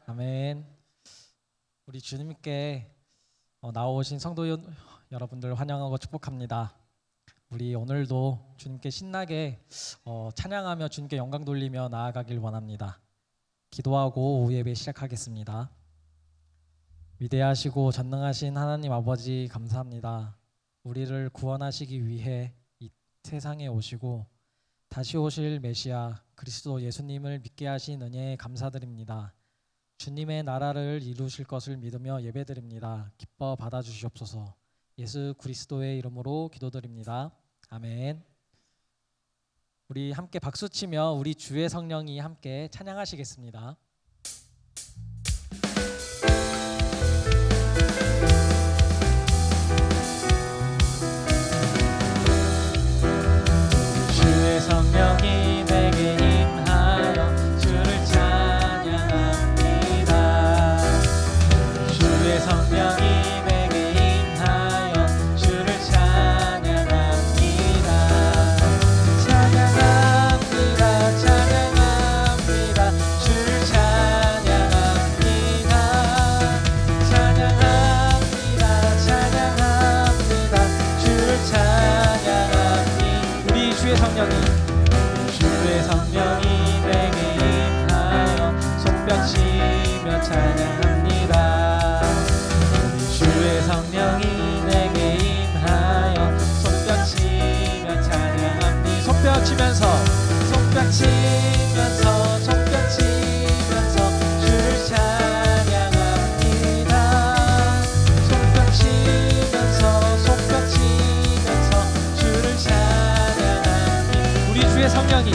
아멘. 우리 주님께 나오신 성도 여러분들 환영하고 축복합니다. 우리 오늘도 주님께 신나게 찬양하며 주님께 영광 돌리며 나아가길 원합니다. 기도하고 오후 예배 시작하겠습니다. 위대하시고 전능하신 하나님 아버지 감사합니다. 우리를 구원하시기 위해 이 세상에 오시고 다시 오실 메시아 그리스도 예수님을 믿게 하신 은혜에 감사드립니다. 주님의 나라를 이루실 것을 믿으며 예배드립니다. 기뻐 받아주시옵소서. 예수 그리스도의 이름으로 기도드립니다. 아멘. 우리 함께 박수치며 우리 주의 성령이 함께 찬양하시겠습니다. 주의 성령이 내게 임하여 주를 찬양합니다. 주의 성령이 내게 임하여 주를 찬양합니다. 찬양합니다. 찬양합니다. 주를 찬양합니다. 찬양합니다. 찬양합니다. 주를 찬양합니다. 우리 주의 성령이 내게 임하여 손뼉치며 찬양합니다. 우리 주의 성령이 내게 임하여 손뼉치며 찬양합니다. 손뼉치면서 주를 찬양합니다. 손뼉치면서 주를 찬양합니다. 우리 주의 성령이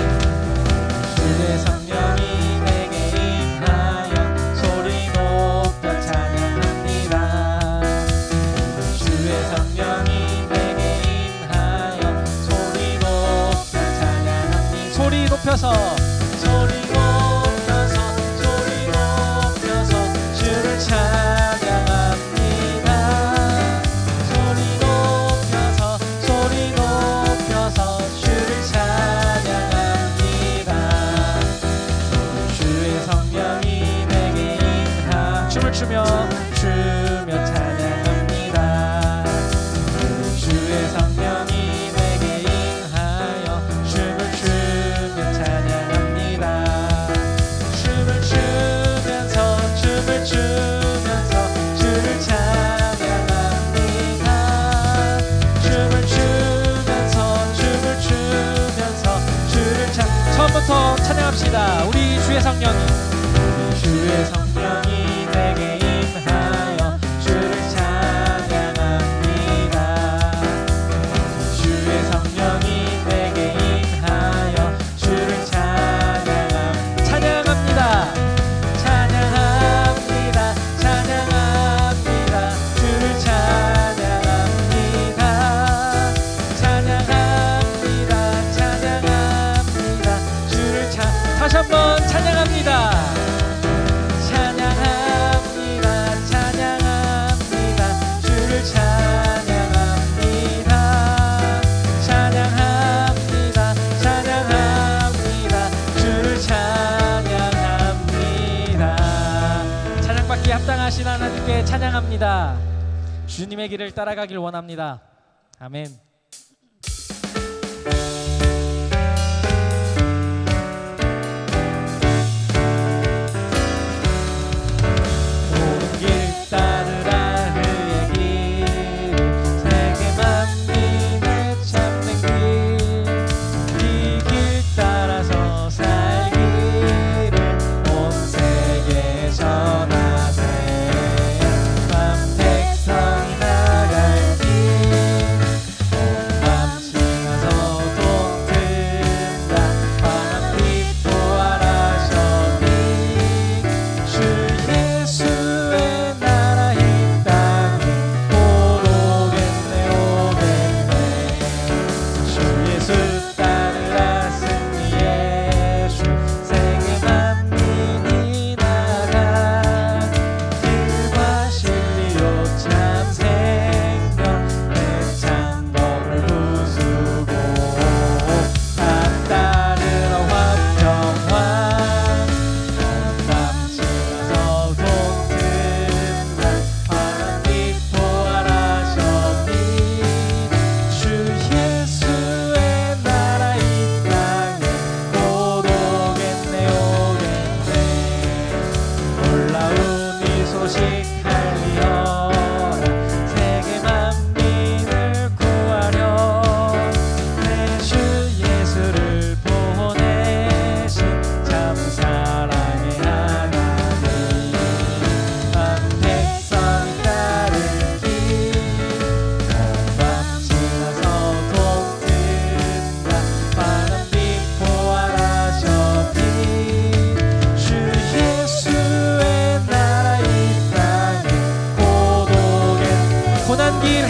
내게 임하여 소리 높여 찬양합니다. 주의 성령이 내게 임하여 소리 높여 찬양합니다. 소리 높여서 주를 찬양합니다. 소리 높여서 주를 찬양합니다. 주의 성령이 내게 임하 춤을 추며 찬양합니다. 주의 성령이 내게 임하여 춤을 추며 찬양합니다. 춤을 추면서 주를 찬양합니다. 춤을 추면서 주를 처음부터 찬양합시다. 우리 주의 성령이 내게 임하여 주를 찬양합니다. 주의 성령이 내게 임하여 주를 찬양합니다. 찬양합니다. 주를 찬양합니다. 주를 다시 한번 찬양합니다. 주를 찬양합니다. 주를 찬양합니다. 찬양받기에 합당하신 하나님께 찬양합니다. 주님의 길을 따라가길 원합니다. 아멘.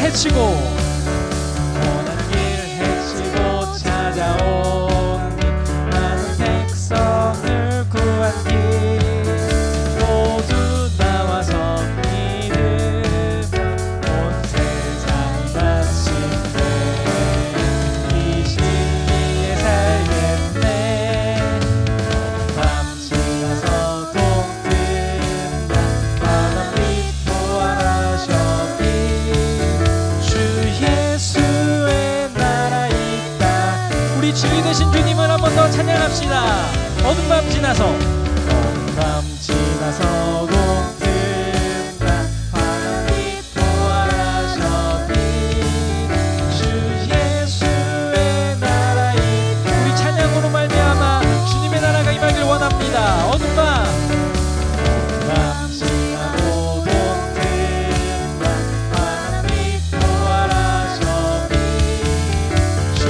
헤치고 고난 길 헤치고 찾아온 많은 백성을 구한 길 모두 나와서 믿으며 온 세상이 마침내 이 진리에 살겠네. 밤 지나서 동뜬다 바람 빛 보아라셔비 주인 되신 주님을 한 번 더 찬양합시다. 어두운 밤 지나서 어두운 밤 지나서 동뜬다 바람 빛 보아라셔비 주 예수의 나라 있다. 우리 찬양으로 말미암아 주님의 나라가 임하길 원합니다. 어두운 밤 지나고 동뜬다 바람 빛 보아라셔비 주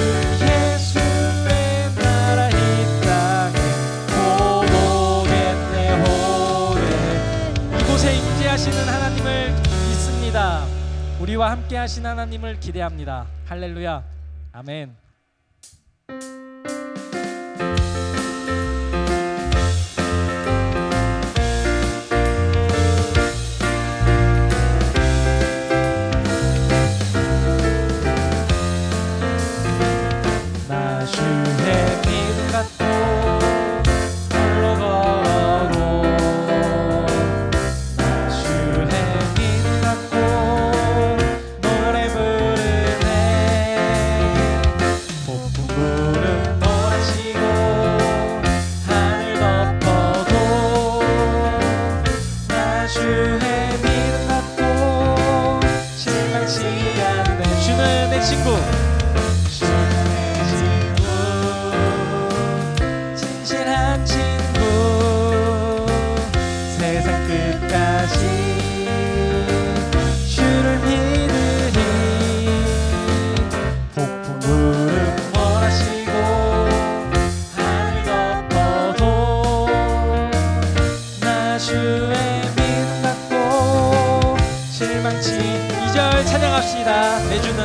예수의 나라 이 땅에 고독했네 오래. 이곳에 임재하시는 하나님을 믿습니다. 우리와 함께 하신 하나님을 기대합니다. 할렐루야. 아멘. 나 주의 믿음 갖고 홀로 걸어가고 나 주의 믿음 갖고 노래 부르네. 폭풍 구름 몰아치고 하늘 덮어도 나 주의 믿음 갖고 실망치 않네. 주는 내 친구 진실한 친구 세상 끝까지 주를 믿으니 폭풍 구름 몰아치고 하늘 덮어도 나 주의 믿음 갖고 실망치. 2절 찬양합시다. 내 주는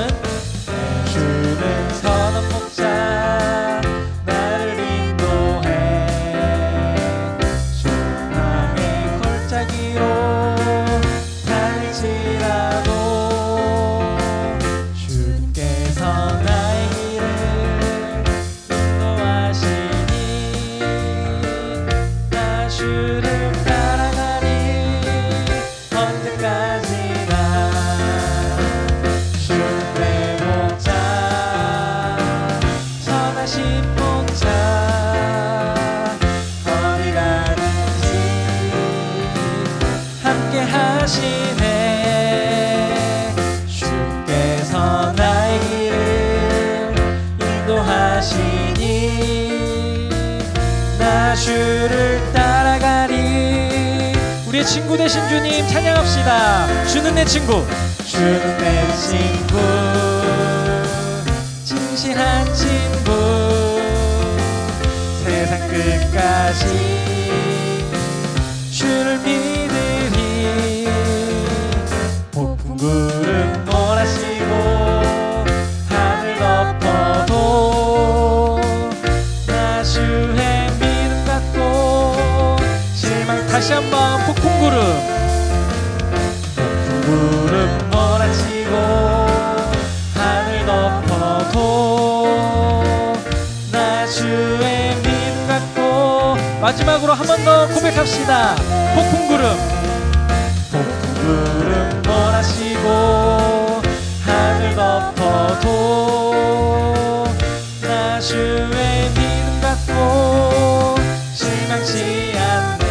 선한 목자 나를 인도해 소망의 골짜기로 달릴지라도 주님께서 나의 길을 인도하시니 나 주를 따라가리 언제까지나. 주는 내 목자 선하신 목자 어디 가든지 함께 하시네. 주께서 나의 길을 인도하시니 나 주를 따라가리. 우리의 친구 되신 주님 찬양합시다. 주는 내 친구 주는 내 친구 진실한 친구 세상 끝까지 주를 믿으리. 폭풍 구름 몰아치고 하늘 덮어도 나 주의 믿음 갖고 실망. 다시 한번 폭풍 구름 몰아치고 하늘 덮어도 나 주의 믿음 갖고. 마지막으로 한 번 더 고백합시다. 폭풍구름 몰아치고 하늘 덮어도 나 주의 믿음 갖고 실망치 않네.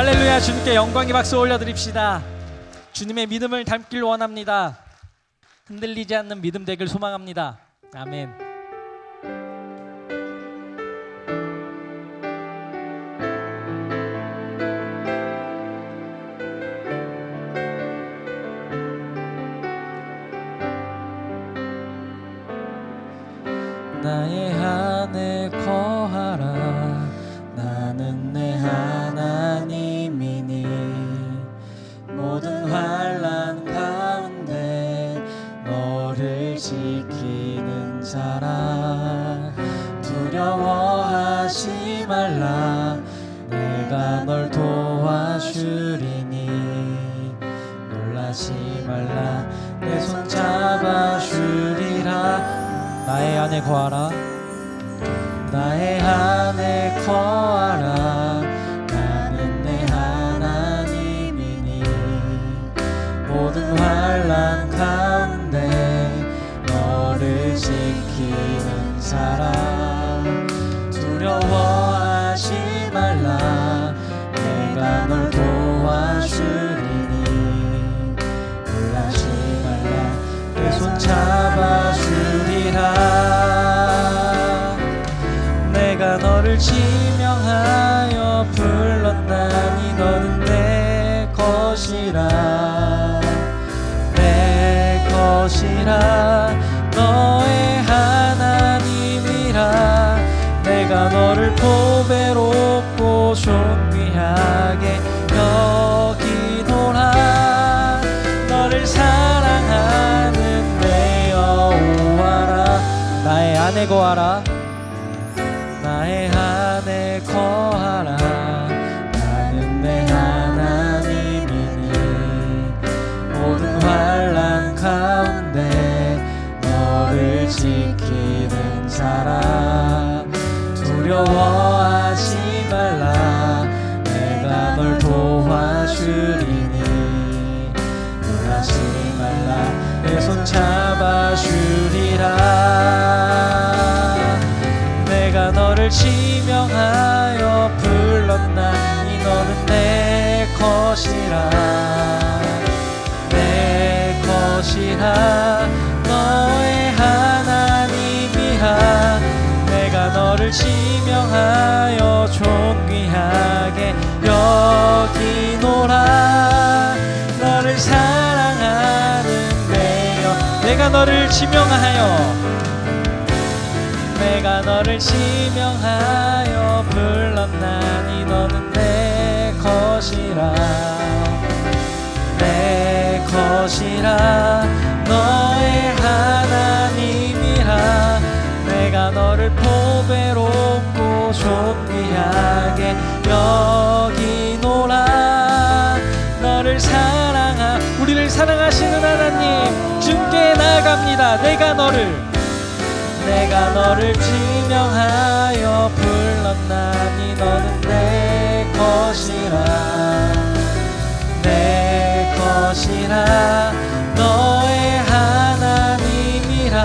할렐루야. 주님께 영광의 박수 올려드립시다. 주님의 믿음을 닮길 원합니다. 흔들리지 않는 믿음 되길 소망합니다. 아멘. 나의 안에 거하라. 나는 내 하나님이니 모든 환난 가운데 너를 지키는 자라. 두려워하지 말라. 내가 널 도와주리니 놀라지 말라. 내 손 잡아주리라. 나의 안에 거하라. 나의 안에 거하라. 나는 내 하나님이니 모든 환난 가운데 너를 지키는 자라. 두려워하지 말라. 내가 널 도와주리니 놀라지 말라. 내 손 잡아주리라. 내가 너를 지명하여 불렀나니 너는 내 것이라. 내 것이라. 너의 하나님이라. 내가 너를 보배롭고 존귀하게 여기노라. 너를 사랑하는 내 여호와라. 나의 안에 거하라. 나의 안에 거하라. 나는 내 하나님이니 모든 환난 가운데 너를 지키는 자라. 두려워하지 말라. 내가 널 도와주리니 놀라지 말라. 내 손 잡아주리라. 내가 너를 지명하여 불렀나니 너는 내 것이라. 내 것이라. 너의 하나님이라. 내가 너를 지명하여 존귀하게 여기노라. 너를 사랑하는 내여. 내가 너를 지명하여 내가 너를 지명하여 불렀나니 너는 내 것이라. 내 것이라. 너의 하나님이라. 내가 너를 보배롭고 존귀하게 여기노라. 너를 우리를 사랑하시는 하나님 주께 나아갑니다. 내가 너를 지명하여 불렀나니 너는 내 것이라. 내 것이라. 너의 하나님이라.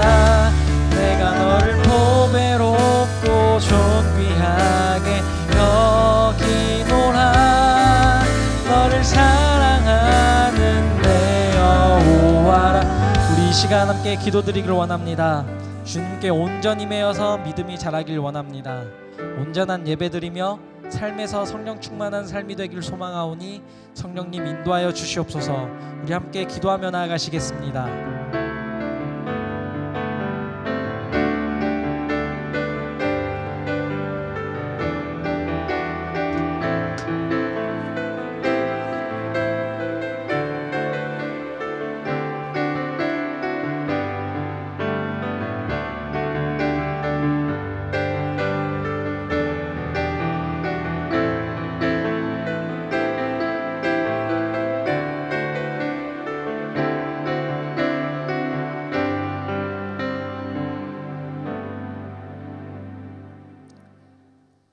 내가 너를 보배롭고 존귀하게 여기노라. 너를 사랑하는 내 여호와라. 우리 이 시간 함께 기도드리기를 원합니다. 주님께 온전히 매여서 믿음이 자라길 원합니다. 온전한 예배드리며 삶에서 성령 충만한 삶이 되길 소망하오니 성령님 인도하여 주시옵소서. 우리 함께 기도하며 나아가시겠습니다.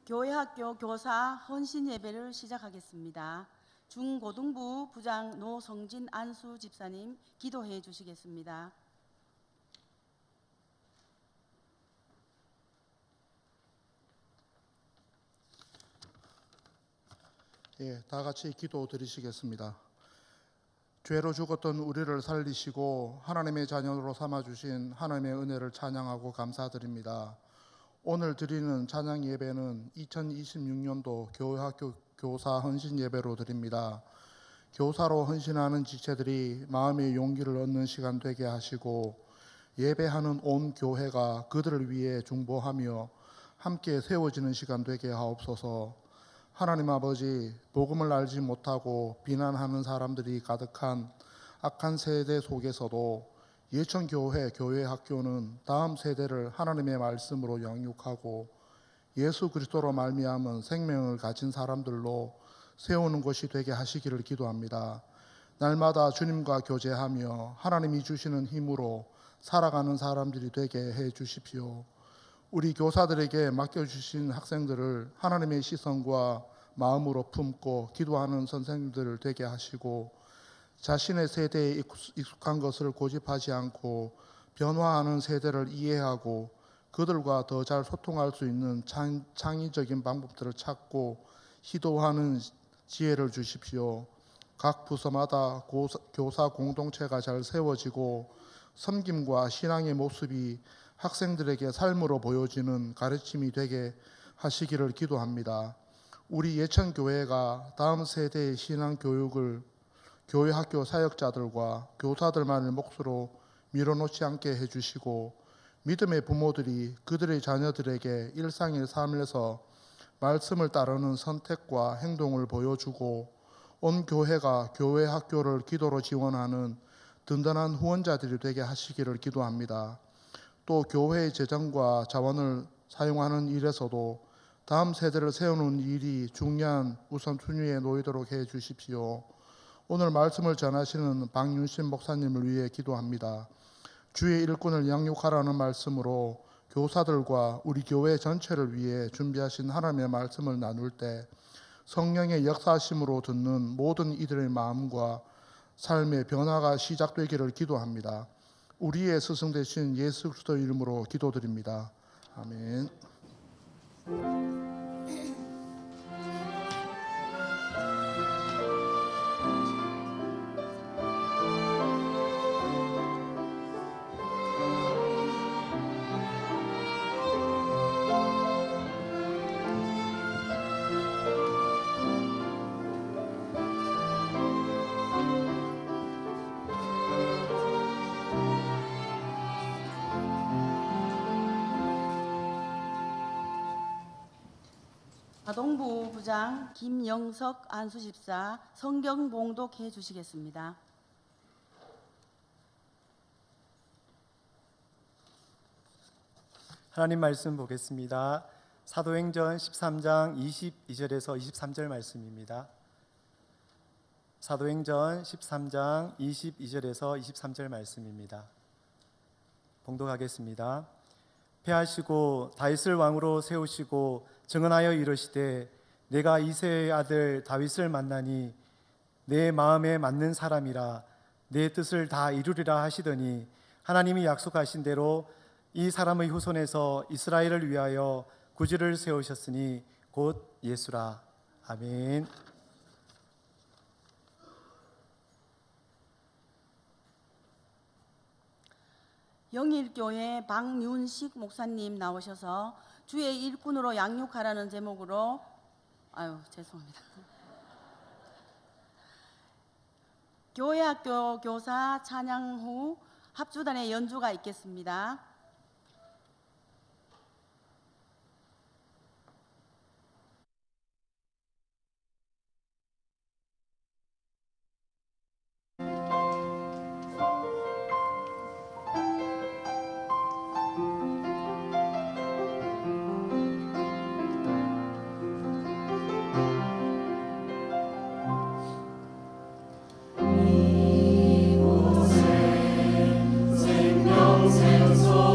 교회학교 교사 헌신 예배를 시작하겠습니다. 중고등부 부장 노성진 안수 집사님 기도해 주시겠습니다. 다 같이 기도 드리시겠습니다. 죄로 죽었던 우리를 살리시고 하나님의 자녀로 삼아주신 하나님의 은혜를 찬양하고 감사드립니다. 오늘 드리는 찬양 예배는 2026년도 교회학교 교사 헌신 예배로 드립니다. 교사로 헌신하는 지체들이 마음의 용기를 얻는 시간 되게 하시고 예배하는 온 교회가 그들을 위해 중보하며 함께 세워지는 시간 되게 하옵소서. 하나님 아버지, 복음을 알지 못하고 비난하는 사람들이 가득한 악한 세대 속에서도 예천교회 교회학교는 다음 세대를 하나님의 말씀으로 양육하고 예수 그리스도로 말미암은 생명을 가진 사람들로 세우는 것이 되게 하시기를 기도합니다. 날마다 주님과 교제하며 하나님이 주시는 힘으로 살아가는 사람들이 되게 해 주십시오. 우리 교사들에게 맡겨주신 학생들을 하나님의 시선과 마음으로 품고 기도하는 선생님들을 되게 하시고 자신의 세대에 익숙한 것을 고집하지 않고 변화하는 세대를 이해하고 그들과 더 잘 소통할 수 있는 창의적인 방법들을 찾고 시도하는 지혜를 주십시오. 각 부서마다 교사 공동체가 잘 세워지고 섬김과 신앙의 모습이 학생들에게 삶으로 보여지는 가르침이 되게 하시기를 기도합니다. 우리 예천교회가 다음 세대의 신앙 교육을 교회학교 사역자들과 교사들만의 몫으로 밀어놓지 않게 해주시고 믿음의 부모들이 그들의 자녀들에게 일상의 삶에서 말씀을 따르는 선택과 행동을 보여주고 온 교회가 교회학교를 기도로 지원하는 든든한 후원자들이 되게 하시기를 기도합니다. 또 교회의 재정과 자원을 사용하는 일에서도 다음 세대를 세우는 일이 중요한 우선순위에 놓이도록 해 주십시오. 오늘 말씀을 전하시는 박윤신 목사님을 위해 기도합니다. 주의 일꾼을 양육하라는 말씀으로 교사들과 우리 교회 전체를 위해 준비하신 하나님의 말씀을 나눌 때 성령의 역사심으로 듣는 모든 이들의 마음과 삶의 변화가 시작되기를 기도합니다. 우리의 스승 되신 예수 그리스도 이름으로 기도드립니다. 아멘. 가동부 부장 김영석 안수집사 성경 봉독해 주시겠습니다. 하나님 말씀 보겠습니다. 사도행전 13장 22절에서 23절 말씀입니다. 사도행전 13장 22절에서 23절 말씀입니다. 봉독하겠습니다. 패하시고 다윗을 왕으로 세우시고 증언하여 이르시되 내가 이새의 아들 다윗을 만나니 내 마음에 맞는 사람이라 내 뜻을 다 이루리라 하시더니 하나님이 약속하신 대로 이 사람의 후손에서 이스라엘을 위하여 구주를 세우셨으니 곧 예수라. 아멘. 영일교회 박윤식 목사님 나오셔서 주의 일꾼으로 양육하라는 제목으로 죄송합니다. 교회학교 교사 찬양 후 합주단의 연주가 있겠습니다. 생명 생소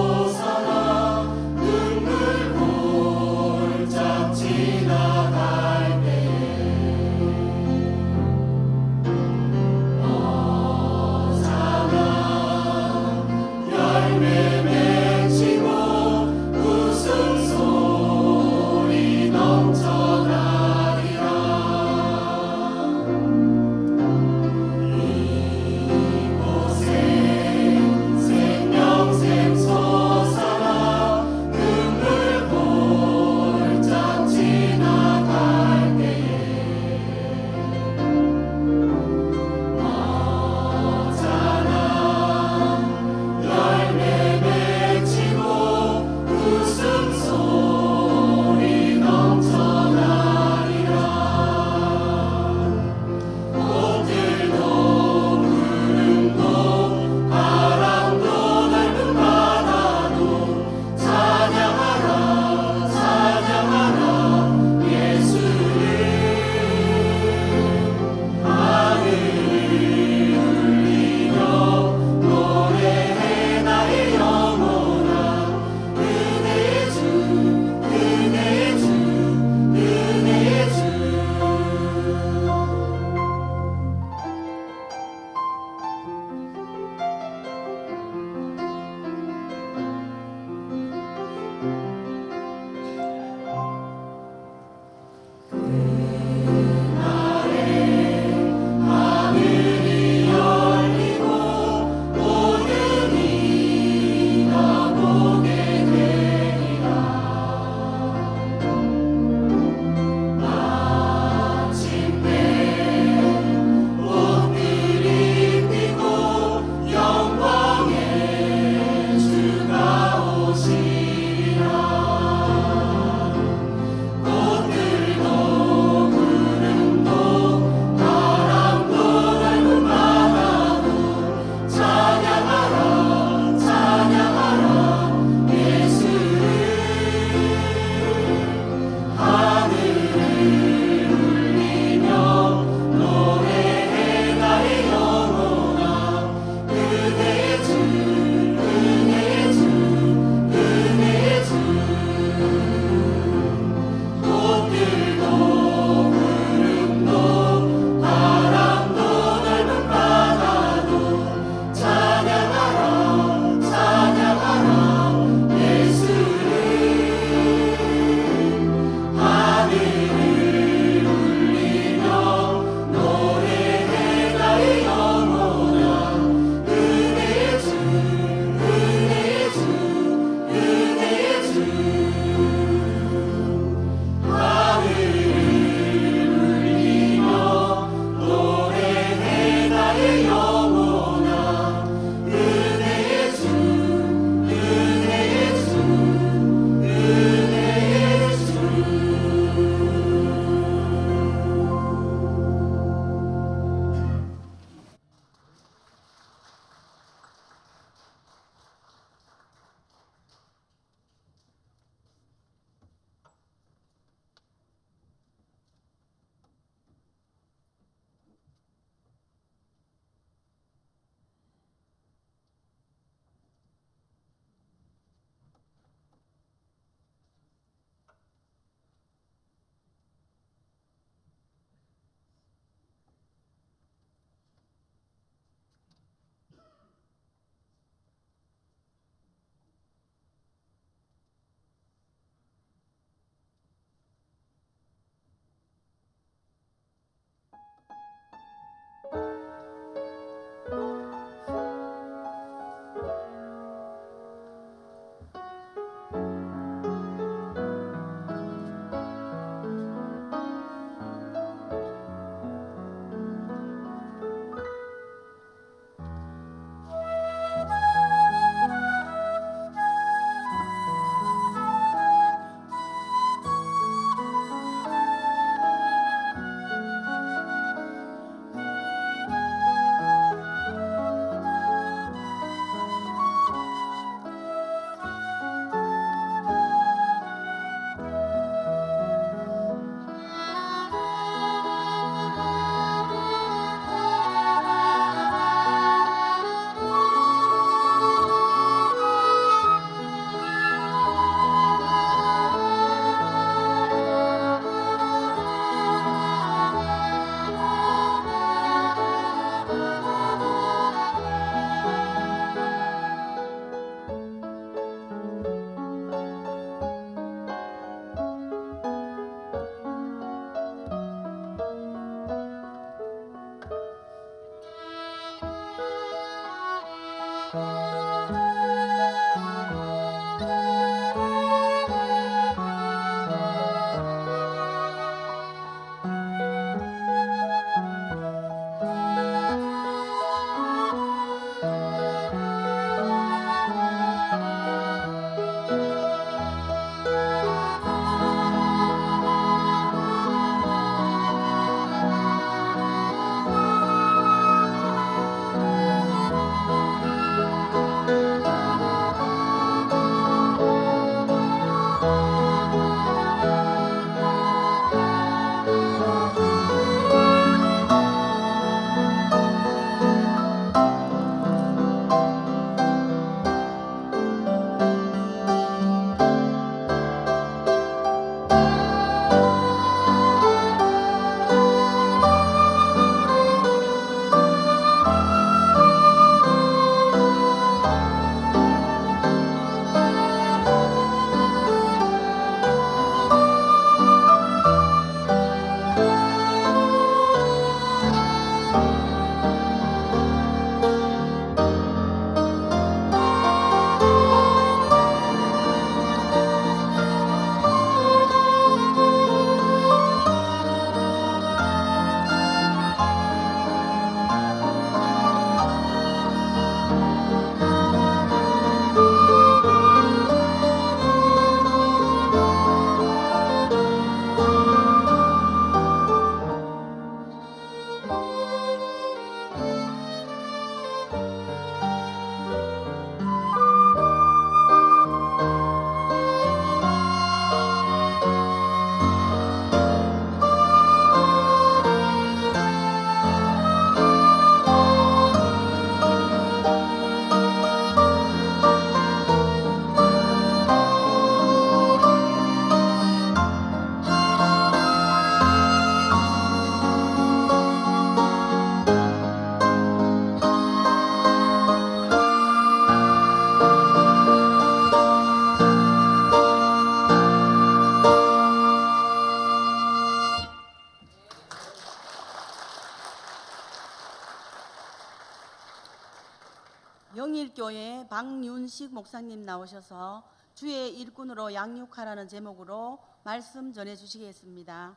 영일교회 박윤식 목사님 나오셔서 주의 일꾼으로 양육하라는 제목으로 말씀 전해 주시겠습니다.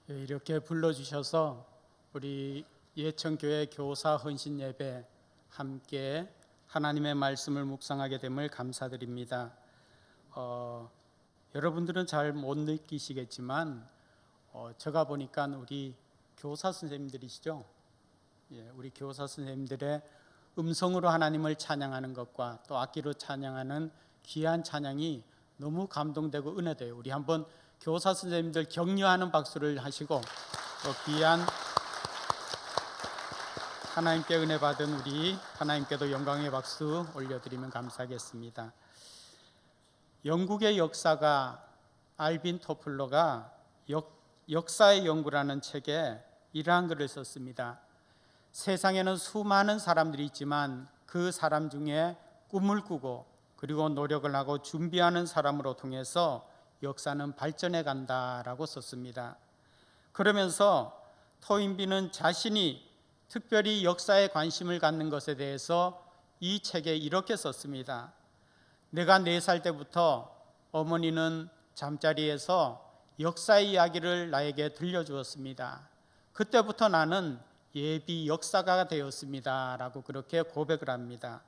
이렇게 불러주셔서 우리 예천교회 교사 헌신 예배 함께 하나님의 말씀을 묵상하게 됨을 감사드립니다. 여러분들은 잘 못 느끼시겠지만 제가 보니까 우리 교사 선생님들이시죠. 우리 교사 선생님들의 음성으로 하나님을 찬양하는 것과 또 악기로 찬양하는 귀한 찬양이 너무 감동되고 은혜돼요. 우리 한번 교사 선생님들 격려하는 박수를 하시고 또 귀한 하나님께 은혜 받은 우리 하나님께도 영광의 박수 올려드리면 감사하겠습니다. 영국의 역사가 알빈 토플러가 역사의 연구라는 책에 이러한 글을 썼습니다. 세상에는 수많은 사람들이 있지만 그 사람 중에 꿈을 꾸고 그리고 노력을 하고 준비하는 사람으로 통해서 역사는 발전해 간다라고 썼습니다. 그러면서 토인비는 자신이 특별히 역사에 관심을 갖는 것에 대해서 이 책에 이렇게 썼습니다. 내가 4살 때부터 어머니는 잠자리에서 역사의 이야기를 나에게 들려주었습니다. 그때부터 나는 예비 역사가가 되었습니다 라고 그렇게 고백을 합니다.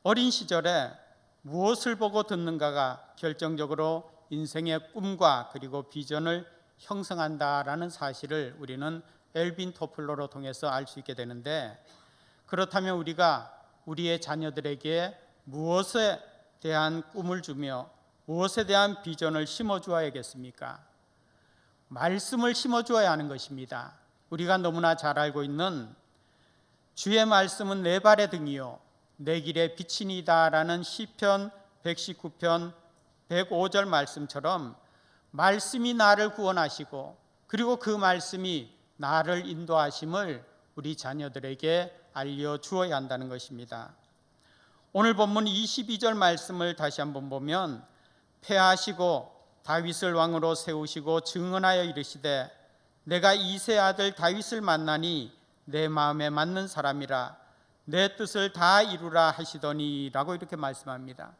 어린 시절에 무엇을 보고 듣는가가 결정적으로 인생의 꿈과 그리고 비전을 형성한다라는 사실을 우리는 엘빈 토플러로 통해서 알 수 있게 되는데, 그렇다면 우리가 우리의 자녀들에게 무엇에 대한 꿈을 주며 무엇에 대한 비전을 심어주어야겠습니까? 말씀을 심어주어야 하는 것입니다. 우리가 너무나 잘 알고 있는 주의 말씀은 내 발의 등이요 내 길의 빛이니이다 라는 시편 119편 105절 말씀처럼 말씀이 나를 구원하시고 그리고 그 말씀이 나를 인도하심을 우리 자녀들에게 알려주어야 한다는 것입니다. 오늘 본문 22절 말씀을 다시 한번 보면 패하시고 다윗을 왕으로 세우시고 증언하여 이르시되 내가 이새의 아들 다윗을 만나니 내 마음에 맞는 사람이라 내 뜻을 다 이루라 하시더니 라고 이렇게 말씀합니다.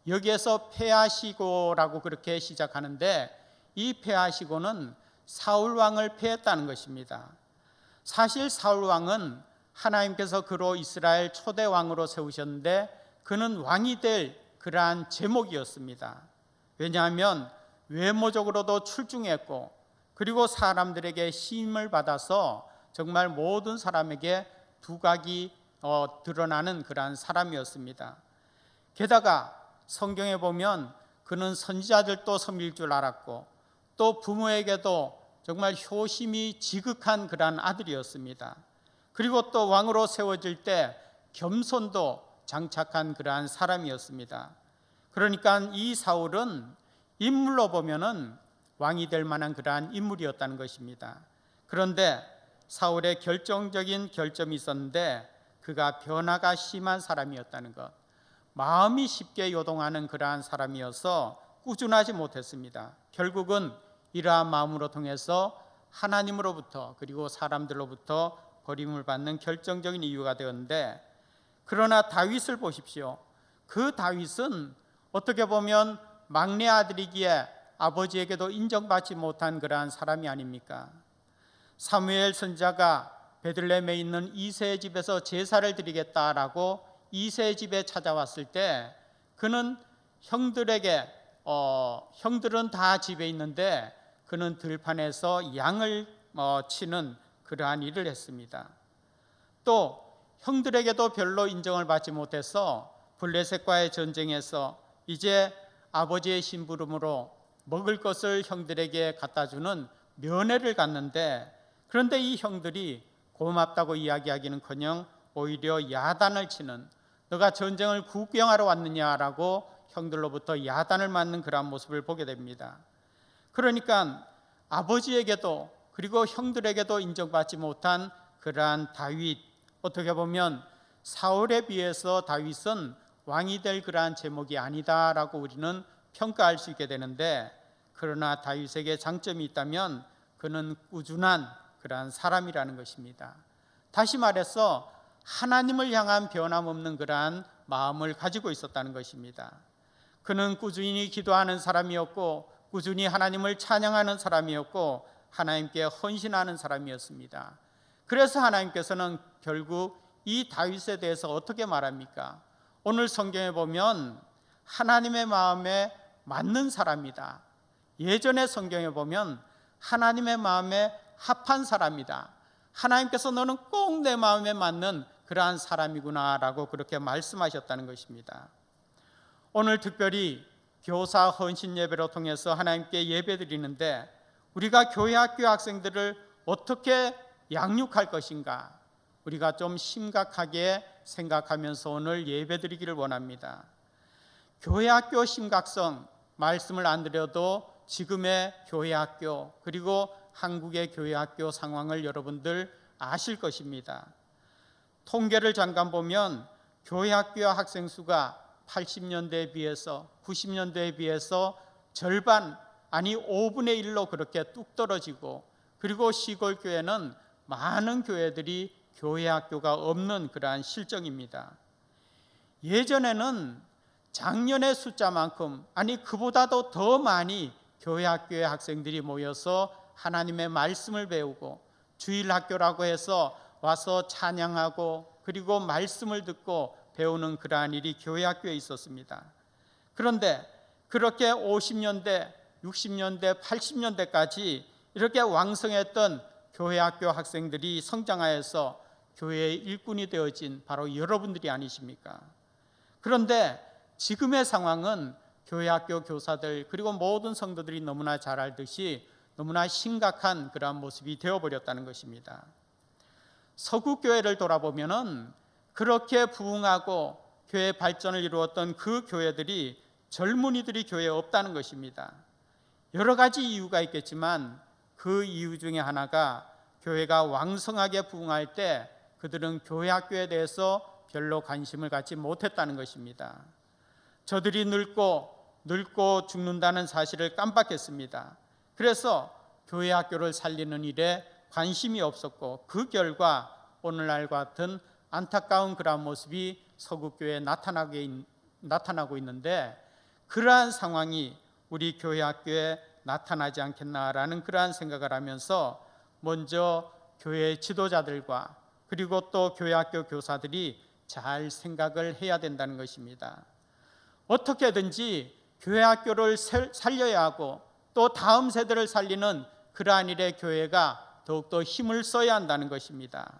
여기에서 패하시고라고 그렇게 시작하는데 이 패하시고는 사울 왕을 패했다는 것입니다. 사실 사울 왕은 하나님께서 그로 이스라엘 초대 왕으로 세우셨는데 그는 왕이 될 그러한 제목이었습니다. 왜냐하면 외모적으로도 출중했고 그리고 사람들에게 힘을 받아서 정말 모든 사람에게 두각이 드러나는 그러한 사람이었습니다. 게다가 성경에 보면 그는 선지자들도 섬길 줄 알았고 또 부모에게도 정말 효심이 지극한 그러한 아들이었습니다. 그리고 또 왕으로 세워질 때 겸손도 장착한 그러한 사람이었습니다. 그러니까 이 사울은 인물로 보면은 왕이 될 만한 그러한 인물이었다는 것입니다. 그런데 사울의 결정적인 결점이 있었는데 그가 변화가 심한 사람이었다는 것, 마음이 쉽게 요동하는 그러한 사람이어서 꾸준하지 못했습니다. 결국은 이러한 마음으로 통해서 하나님으로부터 그리고 사람들로부터 버림을 받는 결정적인 이유가 되었는데, 그러나 다윗을 보십시오. 그 다윗은 어떻게 보면 막내 아들이기에 아버지에게도 인정받지 못한 그러한 사람이 아닙니까? 사무엘 선지자가 베들레헴에 있는 이새의 집에서 제사를 드리겠다라고 이새의 집에 찾아왔을 때 그는 형들에게 형들은 다 집에 있는데 그는 들판에서 양을 치는 그러한 일을 했습니다. 또 형들에게도 별로 인정을 받지 못해서 블레셋과의 전쟁에서 이제 아버지의 심부름으로 먹을 것을 형들에게 갖다 주는 면회를 갔는데, 그런데 이 형들이 고맙다고 이야기하기는커녕 오히려 야단을 치는, 너가 전쟁을 구경하러 왔느냐라고 형들로부터 야단을 맞는 그러한 모습을 보게 됩니다. 그러니까 아버지에게도 그리고 형들에게도 인정받지 못한 그러한 다윗, 어떻게 보면 사울에 비해서 다윗은 왕이 될 그러한 제목이 아니다라고 우리는 평가할 수 있게 되는데, 그러나 다윗에게 장점이 있다면 그는 꾸준한 그러한 사람이라는 것입니다. 다시 말해서 하나님을 향한 변함없는 그러한 마음을 가지고 있었다는 것입니다. 그는 꾸준히 기도하는 사람이었고 꾸준히 하나님을 찬양하는 사람이었고 하나님께 헌신하는 사람이었습니다. 그래서 하나님께서는 결국 이 다윗에 대해서 어떻게 말합니까? 오늘 성경에 보면 하나님의 마음에 맞는 사람이다. 예전의 성경에 보면 하나님의 마음에 합한 사람이다. 하나님께서 너는 꼭 내 마음에 맞는 그러한 사람이구나라고 그렇게 말씀하셨다는 것입니다. 오늘 특별히 교사 헌신 예배로 통해서 하나님께 예배드리는데 우리가 교회 학교 학생들을 어떻게 양육할 것인가 우리가 좀 심각하게 생각하면서 오늘 예배드리기를 원합니다. 교회 학교 심각성 말씀을 안 드려도 지금의 교회 학교 그리고 한국의 교회 학교 상황을 여러분들 아실 것입니다. 통계를 잠깐 보면 교회 학교 학생 수가 80년대에 비해서 90년대에 비해서 절반 아니 5분의 1로 그렇게 뚝 떨어지고 그리고 시골 교회는 많은 교회들이 교회 학교가 없는 그러한 실정입니다. 예전에는 작년의 숫자만큼 아니 그보다도 더 많이 교회 학교에 학생들이 모여서 하나님의 말씀을 배우고 주일 학교라고 해서 와서 찬양하고 그리고 말씀을 듣고 배우는 그러한 일이 교회 학교에 있었습니다. 그런데 그렇게 50년대, 60년대, 80년대까지 이렇게 왕성했던 교회 학교 학생들이 성장하여서 교회의 일꾼이 되어진 바로 여러분들이 아니십니까? 그런데 지금의 상황은 교회 학교 교사들 그리고 모든 성도들이 너무나 잘 알듯이 너무나 심각한 그러한 모습이 되어버렸다는 것입니다. 서구교회를 돌아보면은 그렇게 부흥하고 교회 발전을 이루었던 그 교회들이 젊은이들이 교회에 없다는 것입니다. 여러 가지 이유가 있겠지만 그 이유 중에 하나가 교회가 왕성하게 부흥할 때 그들은 교회 학교에 대해서 별로 관심을 갖지 못했다는 것입니다. 저들이 늙고 죽는다는 사실을 깜빡했습니다. 그래서 교회 학교를 살리는 일에 관심이 없었고 그 결과 오늘날과 같은 안타까운 그러한 모습이 서구교회에 나타나고 있는데 그러한 상황이 우리 교회 학교에 나타나지 않겠나라는 그러한 생각을 하면서 먼저 교회 지도자들과 그리고 또 교회 학교 교사들이 잘 생각을 해야 된다는 것입니다. 어떻게든지 교회 학교를 살려야 하고 또 다음 세대를 살리는 그러한 일에 교회가 더욱더 힘을 써야 한다는 것입니다.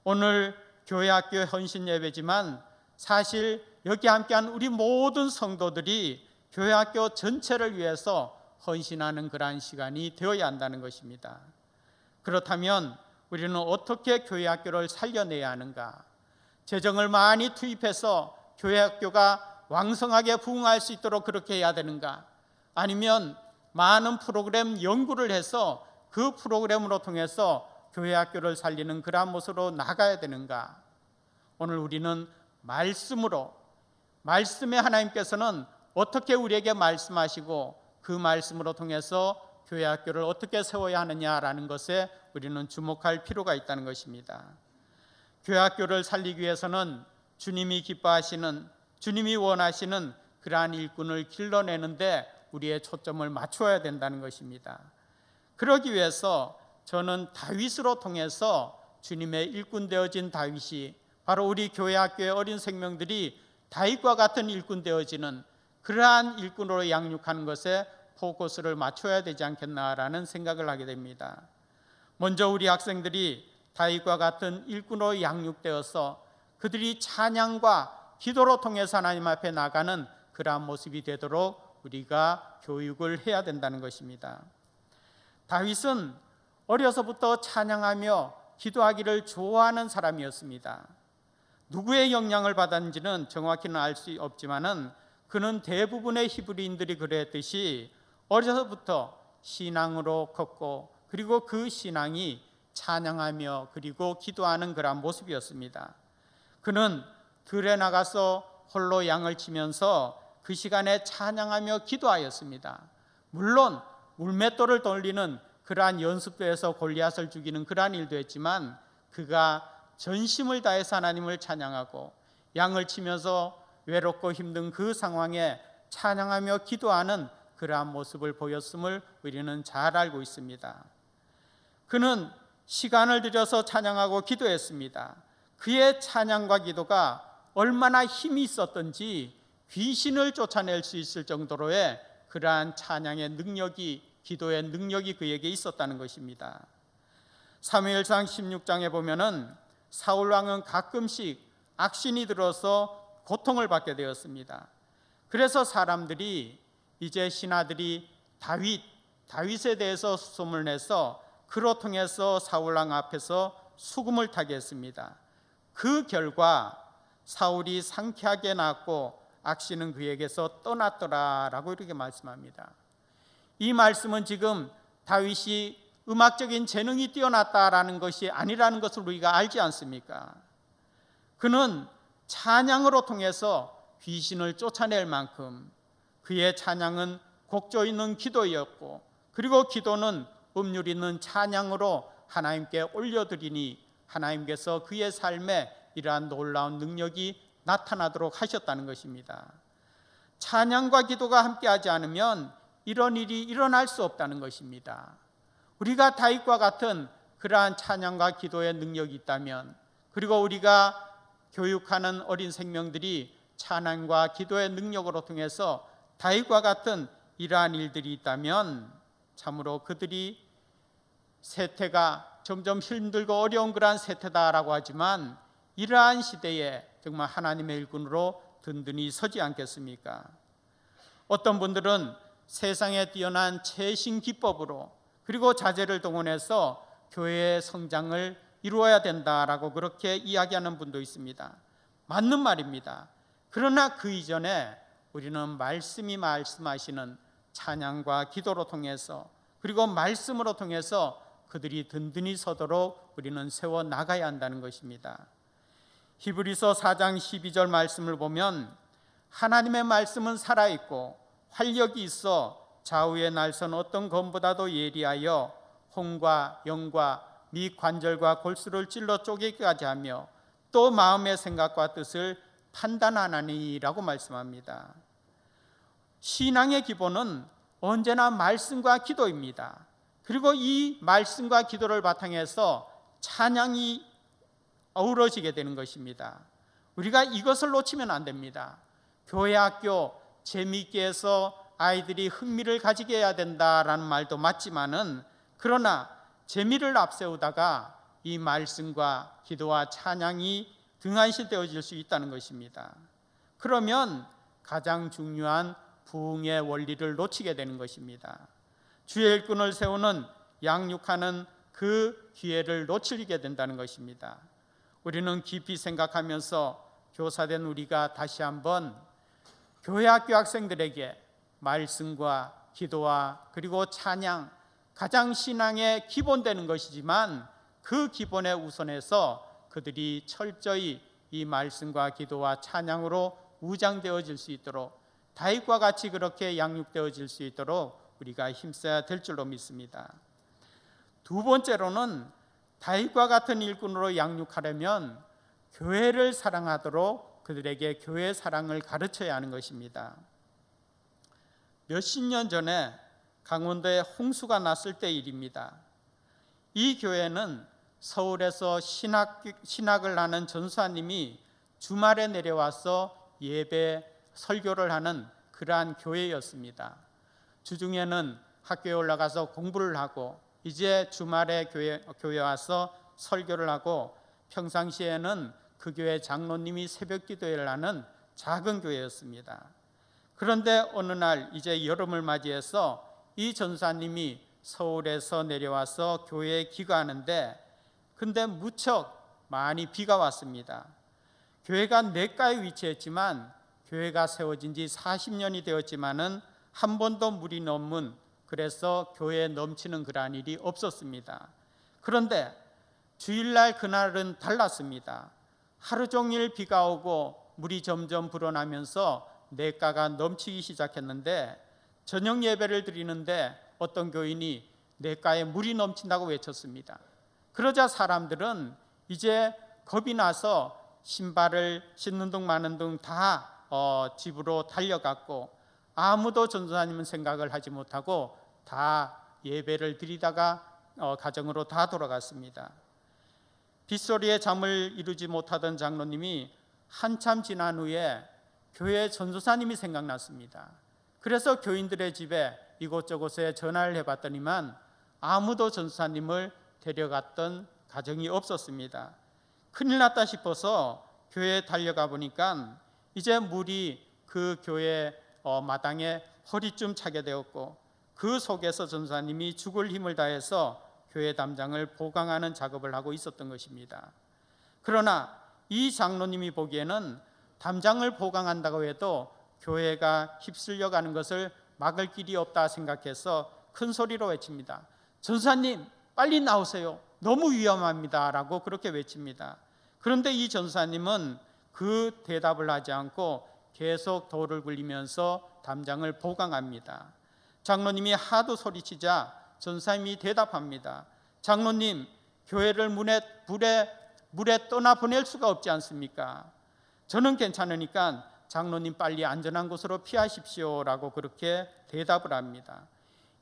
오늘 교회 학교 헌신 예배지만 사실 여기 함께한 우리 모든 성도들이 교회 학교 전체를 위해서 헌신하는 그러한 시간이 되어야 한다는 것입니다. 그렇다면 우리는 어떻게 교회 학교를 살려내야 하는가? 재정을 많이 투입해서 교회 학교가 왕성하게 부흥할 수 있도록 그렇게 해야 되는가? 아니면 많은 프로그램 연구를 해서 그 프로그램으로 통해서 교회 학교를 살리는 그러한 모습으로 나가야 되는가? 오늘 우리는 말씀의 하나님께서는 어떻게 우리에게 말씀하시고 그 말씀으로 통해서 교회 학교를 어떻게 세워야 하느냐라는 것에 우리는 주목할 필요가 있다는 것입니다. 교회 학교를 살리기 위해서는 주님이 기뻐하시는, 주님이 원하시는 그러한 일꾼을 길러내는데 우리의 초점을 맞춰야 된다는 것입니다. 그러기 위해서 저는 다윗으로 통해서 주님의 일꾼 되어진 다윗이 바로 우리 교회 학교의 어린 생명들이 다윗과 같은 일꾼 되어지는 그러한 일꾼으로 양육하는 것에 포커스를 맞춰야 되지 않겠나라는 생각을 하게 됩니다. 먼저 우리 학생들이 다윗과 같은 일꾼으로 양육되어서 그들이 찬양과 기도로 통해서 하나님 앞에 나가는 그러한 모습이 되도록 우리가 교육을 해야 된다는 것입니다. 다윗은 어려서부터 찬양하며 기도하기를 좋아하는 사람이었습니다. 누구의 영향을 받았는지는 정확히는 알 수 없지만은 그는 대부분의 히브리인들이 그랬듯이 어려서부터 신앙으로 컸고 그리고 그 신앙이 찬양하며 그리고 기도하는 그런 모습이었습니다. 그는 들에 나가서 홀로 양을 치면서 그 시간에 찬양하며 기도하였습니다. 물론 물맷돌을 돌리는 그러한 연습도 해서 골리앗을 죽이는 그러한 일도 했지만 그가 전심을 다해서 하나님을 찬양하고 양을 치면서 외롭고 힘든 그 상황에 찬양하며 기도하는 그러한 모습을 보였음을 우리는 잘 알고 있습니다. 그는 시간을 들여서 찬양하고 기도했습니다. 그의 찬양과 기도가 얼마나 힘이 있었던지 귀신을 쫓아낼 수 있을 정도로의 그러한 찬양의 능력이, 기도의 능력이 그에게 있었다는 것입니다. 사무엘상 16장에 보면은 사울 왕은 가끔씩 악신이 들어서 고통을 받게 되었습니다. 그래서 사람들이 이제 신하들이 다윗에 대해서 수소문을 내서 그로 통해서 사울 왕 앞에서 수금을 타게 했습니다. 그 결과 사울이 상쾌하게 낳았고 악신은 그에게서 떠났더라라고 이렇게 말씀합니다. 이 말씀은 지금 다윗이 음악적인 재능이 뛰어났다라는 것이 아니라는 것을 우리가 알지 않습니까? 그는 찬양으로 통해서 귀신을 쫓아낼 만큼 그의 찬양은 곡조 있는 기도였고, 그리고 기도는 음률 있는 찬양으로 하나님께 올려드리니 하나님께서 그의 삶에 이러한 놀라운 능력이 나타나도록 하셨다는 것입니다. 찬양과 기도가 함께하지 않으면 이런 일이 일어날 수 없다는 것입니다. 우리가 다윗과 같은 그러한 찬양과 기도의 능력이 있다면, 그리고 우리가 교육하는 어린 생명들이 찬양과 기도의 능력으로 통해서 다윗과 같은 이러한 일들이 있다면 참으로 그들이 세태가 점점 힘들고 어려운 그러한 세태다라고 하지만 이러한 시대에 정말 하나님의 일꾼으로 든든히 서지 않겠습니까? 어떤 분들은 세상에 뛰어난 최신 기법으로 그리고 자재를 동원해서 교회의 성장을 이루어야 된다라고 그렇게 이야기하는 분도 있습니다. 맞는 말입니다. 그러나 그 이전에 우리는 말씀이 말씀하시는 찬양과 기도로 통해서, 그리고 말씀으로 통해서 그들이 든든히 서도록 우리는 세워 나가야 한다는 것입니다. 히브리서 4장 12절 말씀을 보면 하나님의 말씀은 살아있고 활력이 있어 좌우의 날선 어떤 검보다도 예리하여 혼과 영과 미 관절과 골수를 찔러 쪼개기까지 하며 또 마음의 생각과 뜻을 판단하나니라고 말씀합니다. 신앙의 기본은 언제나 말씀과 기도입니다. 그리고 이 말씀과 기도를 바탕해서 찬양이 어우러지게 되는 것입니다. 우리가 이것을 놓치면 안 됩니다. 교회 학교 재미있게 해서 아이들이 흥미를 가지게 해야 된다라는 말도 맞지만은, 그러나 재미를 앞세우다가 이 말씀과 기도와 찬양이 등한시되어질 수 있다는 것입니다. 그러면 가장 중요한 부흥의 원리를 놓치게 되는 것입니다. 주의 일꾼을 세우는 양육하는 그 기회를 놓치게 된다는 것입니다. 우리는 깊이 생각하면서 교사된 우리가 다시 한번 교회 학교 학생들에게 말씀과 기도와 그리고 찬양, 가장 신앙의 기본 되는 것이지만 그 기본에 우선해서 그들이 철저히 이 말씀과 기도와 찬양으로 무장되어질 수 있도록, 다윗과 같이 그렇게 양육되어질 수 있도록 우리가 힘써야 될 줄로 믿습니다. 두 번째로는 다윗과 같은 일꾼으로 양육하려면 교회를 사랑하도록 그들에게 교회 사랑을 가르쳐야 하는 것입니다. 몇십 년 전에 강원도에 홍수가 났을 때 일입니다. 이 교회는 서울에서 신학을 하는 전수사님이 주말에 내려와서 예배 설교를 하는 그러한 교회였습니다. 주중에는 학교에 올라가서 공부를 하고 이제 주말에 교회 와서 설교를 하고, 평상시에는 그 교회 장로님이 새벽 기도회를 하는 작은 교회였습니다. 그런데 어느 날 이제 여름을 맞이해서 이 전사님이 서울에서 내려와서 교회에 기거하는데, 근데 무척 많이 비가 왔습니다. 교회가 냇가에 위치했지만 교회가 세워진 지 40년이 되었지만은 한 번도 물이 넘은, 그래서 교회에 넘치는 그러한 일이 없었습니다. 그런데 주일날 그날은 달랐습니다. 하루 종일 비가 오고 물이 점점 불어나면서 냇가가 넘치기 시작했는데 저녁 예배를 드리는데 어떤 교인이 냇가에 물이 넘친다고 외쳤습니다. 그러자 사람들은 이제 겁이 나서 신발을 신는 둥 마는 둥 다 집으로 달려갔고, 아무도 전도사님은 생각을 하지 못하고 다 예배를 드리다가 가정으로 다 돌아갔습니다. 빗소리에 잠을 이루지 못하던 장로님이 한참 지난 후에 교회 전도사님이 생각났습니다. 그래서 교인들의 집에 이곳저곳에 전화를 해봤더니만 아무도 전도사님을 데려갔던 가정이 없었습니다. 큰일 났다 싶어서 교회에 달려가 보니까 이제 물이 그 교회 마당에 허리쯤 차게 되었고, 그 속에서 전도사님이 죽을 힘을 다해서 교회 담장을 보강하는 작업을 하고 있었던 것입니다. 그러나 이 장로님이 보기에는 담장을 보강한다고 해도 교회가 휩쓸려 가는 것을 막을 길이 없다 생각해서 큰 소리로 외칩니다. 전도사님 빨리 나오세요. 너무 위험합니다. 라고 그렇게 외칩니다. 그런데 이 전도사님은 그 대답을 하지 않고 계속 돌을 굴리면서 담장을 보강합니다. 장로님이 하도 소리치자 전도사님이 대답합니다. 장로님, 교회를 물에 떠나보낼 수가 없지 않습니까? 저는 괜찮으니까 장로님 빨리 안전한 곳으로 피하십시오 라고 그렇게 대답을 합니다.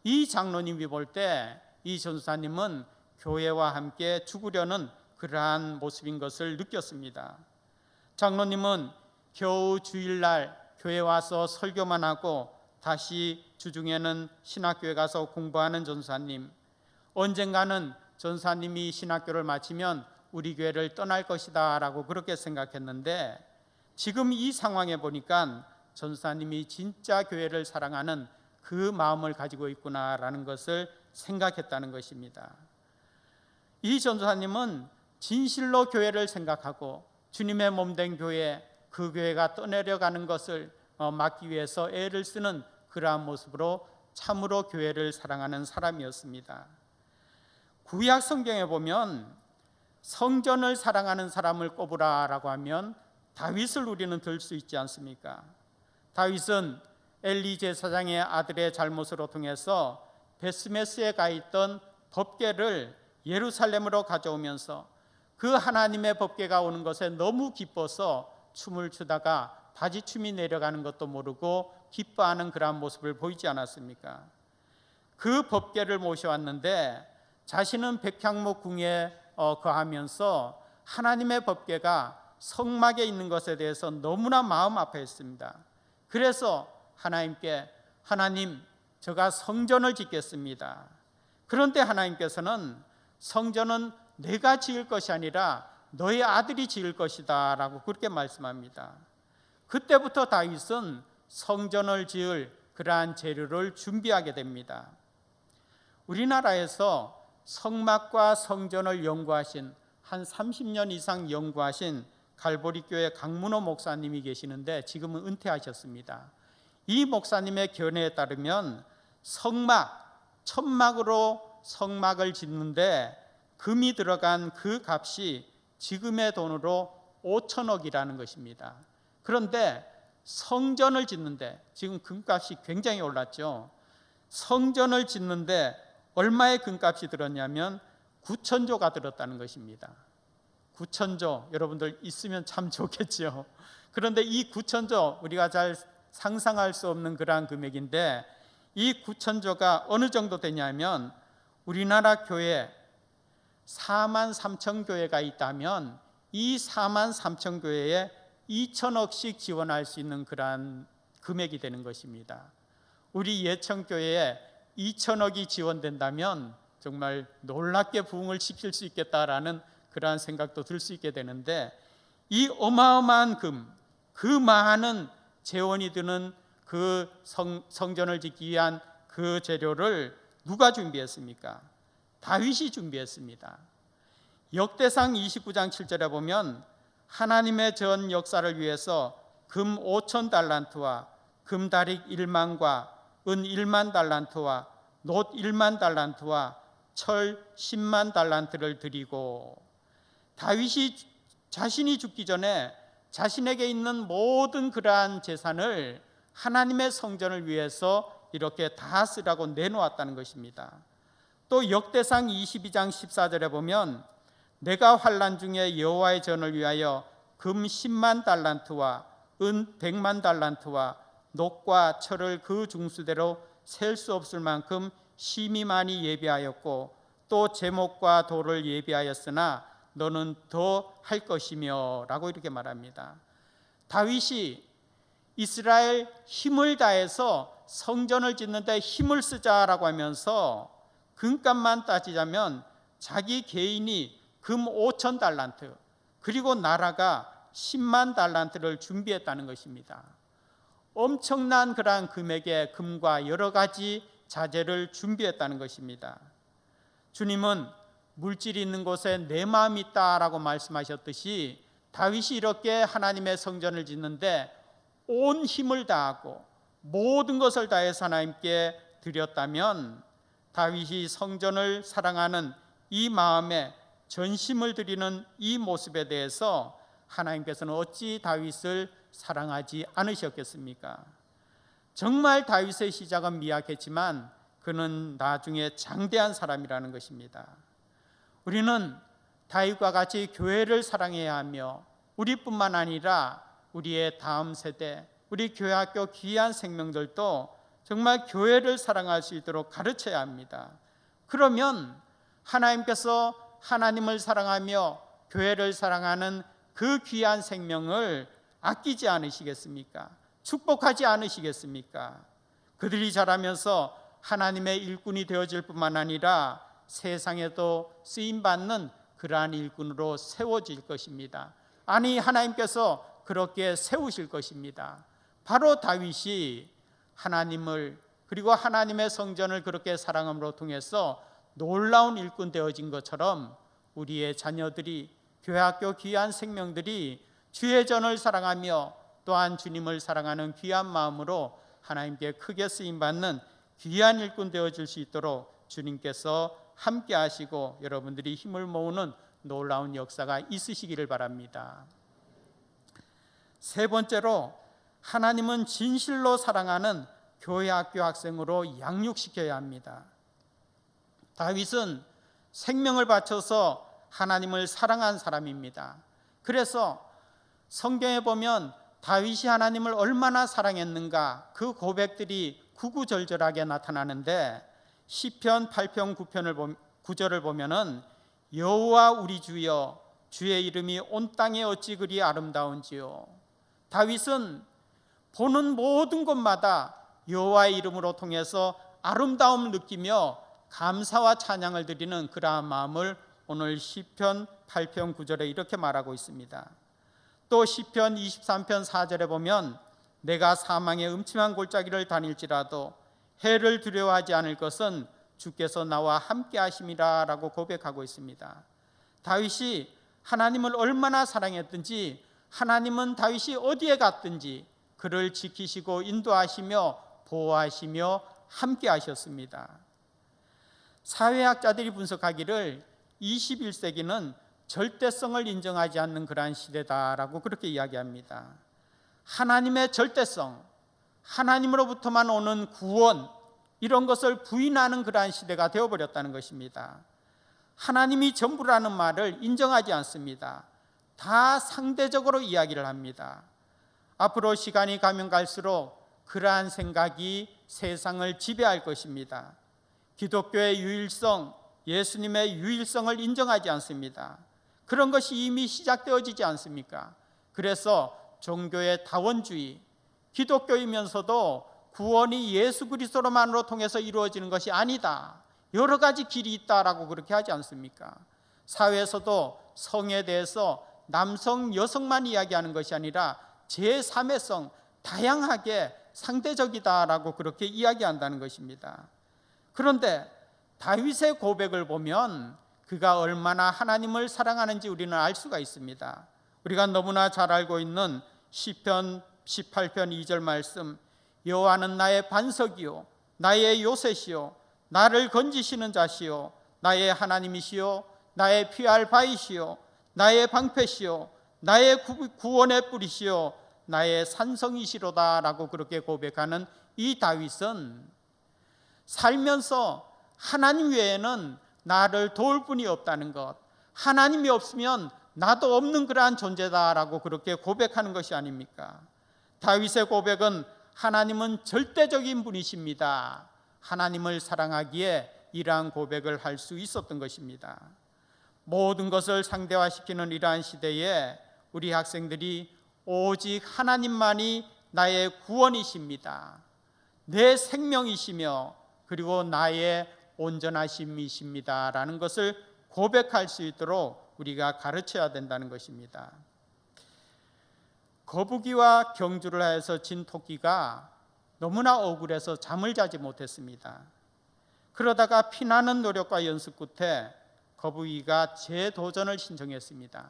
이 장로님이 볼 때 이 전도사님은 교회와 함께 죽으려는 그러한 모습인 것을 느꼈습니다. 장로님은 겨우 주일날 교회 와서 설교만 하고 다시 주중에는 신학교에 가서 공부하는 전도사님, 언젠가는 전도사님이 신학교를 마치면 우리 교회를 떠날 것이다 라고 그렇게 생각했는데, 지금 이 상황에 보니까 전도사님이 진짜 교회를 사랑하는 그 마음을 가지고 있구나라는 것을 생각했다는 것입니다. 이 전도사님은 진실로 교회를 생각하고 주님의 몸된 교회, 그 교회가 떠내려가는 것을 막기 위해서 애를 쓰는 그러한 모습으로 참으로 교회를 사랑하는 사람이었습니다. 구약 성경에 보면 성전을 사랑하는 사람을 꼽으라라고 하면 다윗을 우리는 들 수 있지 않습니까? 다윗은 엘리 제사장의 아들의 잘못으로 통해서 베스메스에 가 있던 법궤를 예루살렘으로 가져오면서 그 하나님의 법궤가 오는 것에 너무 기뻐서 춤을 추다가 바지춤이 내려가는 것도 모르고 기뻐하는 그러한 모습을 보이지 않았습니까? 그 법궤를 모셔왔는데 자신은 백향목 궁에 거하면서 하나님의 법궤가 성막에 있는 것에 대해서 너무나 마음 아파했습니다. 그래서 하나님께, 하나님, 제가 성전을 짓겠습니다. 그런데 하나님께서는 성전은 내가 지을 것이 아니라 너의 아들이 지을 것이다 라고 그렇게 말씀합니다. 그때부터 다윗은 성전을 지을 그러한 재료를 준비하게 됩니다. 우리나라에서 성막과 성전을 연구하신, 한 30년 이상 연구하신 갈보리교회 강문호 목사님이 계시는데 지금은 은퇴하셨습니다. 이 목사님의 견해에 따르면 천막으로 성막을 짓는데 금이 들어간 그 값이 지금의 돈으로 5천억이라는 것입니다. 그런데 성전을 짓는데, 지금 금값이 굉장히 올랐죠. 성전을 짓는데 얼마의 금값이 들었냐면 9천조가 들었다는 것입니다. 9천조, 여러분들 있으면 참 좋겠죠. 그런데 이 9천조, 우리가 잘 상상할 수 없는 그러한 금액인데, 이 9천조가 어느 정도 되냐면 우리나라 교회 4만 3천 교회가 있다면 이 4만 3천 교회에 2천억씩 지원할 수 있는 그러한 금액이 되는 것입니다. 우리 예천교회에 2천억이 지원된다면 정말 놀랍게 부흥을 시킬 수 있겠다라는 그러한 생각도 들 수 있게 되는데, 이 어마어마한 그 많은 재원이 드는 그 성전을 짓기 위한 그 재료를 누가 준비했습니까? 다윗이 준비했습니다. 역대상 29장 7절에 보면 하나님의 전 역사를 위해서 금 5천 달란트와 금다릭 1만과 은 1만 달란트와 놋 1만 달란트와 철 10만 달란트를 드리고, 다윗이 자신이 죽기 전에 자신에게 있는 모든 그러한 재산을 하나님의 성전을 위해서 이렇게 다 쓰라고 내놓았다는 것입니다. 또 역대상 22장 14절에 보면 내가 환난 중에 여호와의 전을 위하여 금 10만 달란트와 은 100만 달란트와 녹과 철을 그 중수대로 셀 수 없을 만큼 심히 많이 예비하였고 또 제목과 돌을 예비하였으나 너는 더 할 것이며 라고 이렇게 말합니다. 다윗이 이스라엘 힘을 다해서 성전을 짓는데 힘을 쓰자라고 하면서 금값만 따지자면 자기 개인이 금 5천 달란트 그리고 나라가 10만 달란트를 준비했다는 것입니다. 엄청난 그러한 금액의 금과 여러 가지 자재를 준비했다는 것입니다. 주님은 물질이 있는 곳에 내 마음이 있다라고 말씀하셨듯이 다윗이 이렇게 하나님의 성전을 짓는데 온 힘을 다하고 모든 것을 다해서 하나님께 드렸다면 다윗이 성전을 사랑하는 이 마음에 전심을 드리는 이 모습에 대해서 하나님께서는 어찌 다윗을 사랑하지 않으셨겠습니까? 정말 다윗의 시작은 미약했지만 그는 나중에 장대한 사람이라는 것입니다. 우리는 다윗과 같이 교회를 사랑해야 하며 우리뿐만 아니라 우리의 다음 세대, 우리 교회학교 귀한 생명들도 정말 교회를 사랑할 수 있도록 가르쳐야 합니다. 그러면 하나님께서 하나님을 사랑하며 교회를 사랑하는 그 귀한 생명을 아끼지 않으시겠습니까? 축복하지 않으시겠습니까? 그들이 자라면서 하나님의 일꾼이 되어질 뿐만 아니라 세상에도 쓰임받는 그러한 일꾼으로 세워질 것입니다. 아니, 하나님께서 그렇게 세우실 것입니다. 바로 다윗이 하나님을 그리고 하나님의 성전을 그렇게 사랑함으로 통해서 놀라운 일꾼 되어진 것처럼 우리의 자녀들이 교회학교 귀한 생명들이 주의 전을 사랑하며 또한 주님을 사랑하는 귀한 마음으로 하나님께 크게 쓰임받는 귀한 일꾼 되어질 수 있도록 주님께서 함께 하시고 여러분들이 힘을 모으는 놀라운 역사가 있으시기를 바랍니다. 세 번째로 하나님은 진실로 사랑하는 교회학교 학생으로 양육시켜야 합니다. 다윗은 생명을 바쳐서 하나님을 사랑한 사람입니다. 그래서 성경에 보면 다윗이 하나님을 얼마나 사랑했는가 그 고백들이 구구절절하게 나타나는데 시편 8편 9절을 보면은 여호와 우리 주여 주의 이름이 온 땅에 어찌 그리 아름다운지요. 다윗은 보는 모든 곳마다 여호와의 이름으로 통해서 아름다움을 느끼며 감사와 찬양을 드리는 그러한 마음을 오늘 시편 8편 9절에 이렇게 말하고 있습니다. 또 시편 23편 4절에 보면 내가 사망의 음침한 골짜기를 다닐지라도 해를 두려워하지 않을 것은 주께서 나와 함께 하심이라 라고 고백하고 있습니다. 다윗이 하나님을 얼마나 사랑했든지 하나님은 다윗이 어디에 갔든지 그를 지키시고 인도하시며 보호하시며 함께 하셨습니다. 사회학자들이 분석하기를 21세기는 절대성을 인정하지 않는 그러한 시대다라고 그렇게 이야기합니다. 하나님의 절대성, 하나님으로부터만 오는 구원, 이런 것을 부인하는 그러한 시대가 되어버렸다는 것입니다. 하나님이 전부라는 말을 인정하지 않습니다. 다 상대적으로 이야기를 합니다. 앞으로 시간이 가면 갈수록 그러한 생각이 세상을 지배할 것입니다. 기독교의 유일성, 예수님의 유일성을 인정하지 않습니다. 그런 것이 이미 시작되어지지 않습니까? 그래서 종교의 다원주의, 기독교이면서도 구원이 예수 그리스도로만으로 통해서 이루어지는 것이 아니다, 여러 가지 길이 있다라고 그렇게 하지 않습니까? 사회에서도 성에 대해서 남성, 여성만 이야기하는 것이 아니라 제3의 성, 다양하게 상대적이다라고 그렇게 이야기한다는 것입니다. 그런데 다윗의 고백을 보면 그가 얼마나 하나님을 사랑하는지 우리는 알 수가 있습니다. 우리가 너무나 잘 알고 있는 시편 18편 2절 말씀, 여호와는 나의 반석이요 나의 요새시요 나를 건지시는 자시요 나의 하나님이시요 나의 피할 바이시요 나의 방패시요 나의 구원의 뿌리시요 나의 산성이시로다 라고 그렇게 고백하는 이 다윗은 살면서 하나님 외에는 나를 도울 분이 없다는 것, 하나님이 없으면 나도 없는 그러한 존재다라고 그렇게 고백하는 것이 아닙니까? 다윗의 고백은 하나님은 절대적인 분이십니다. 하나님을 사랑하기에 이러한 고백을 할 수 있었던 것입니다. 모든 것을 상대화시키는 이러한 시대에 우리 학생들이 오직 하나님만이 나의 구원이십니다. 내 생명이시며 그리고 나의 온전하심이십니다 라는 것을 고백할 수 있도록 우리가 가르쳐야 된다는 것입니다. 거북이와 경주를 하여서 진 토끼가 너무나 억울해서 잠을 자지 못했습니다. 그러다가 피나는 노력과 연습 끝에 거북이가 재도전을 신청했습니다.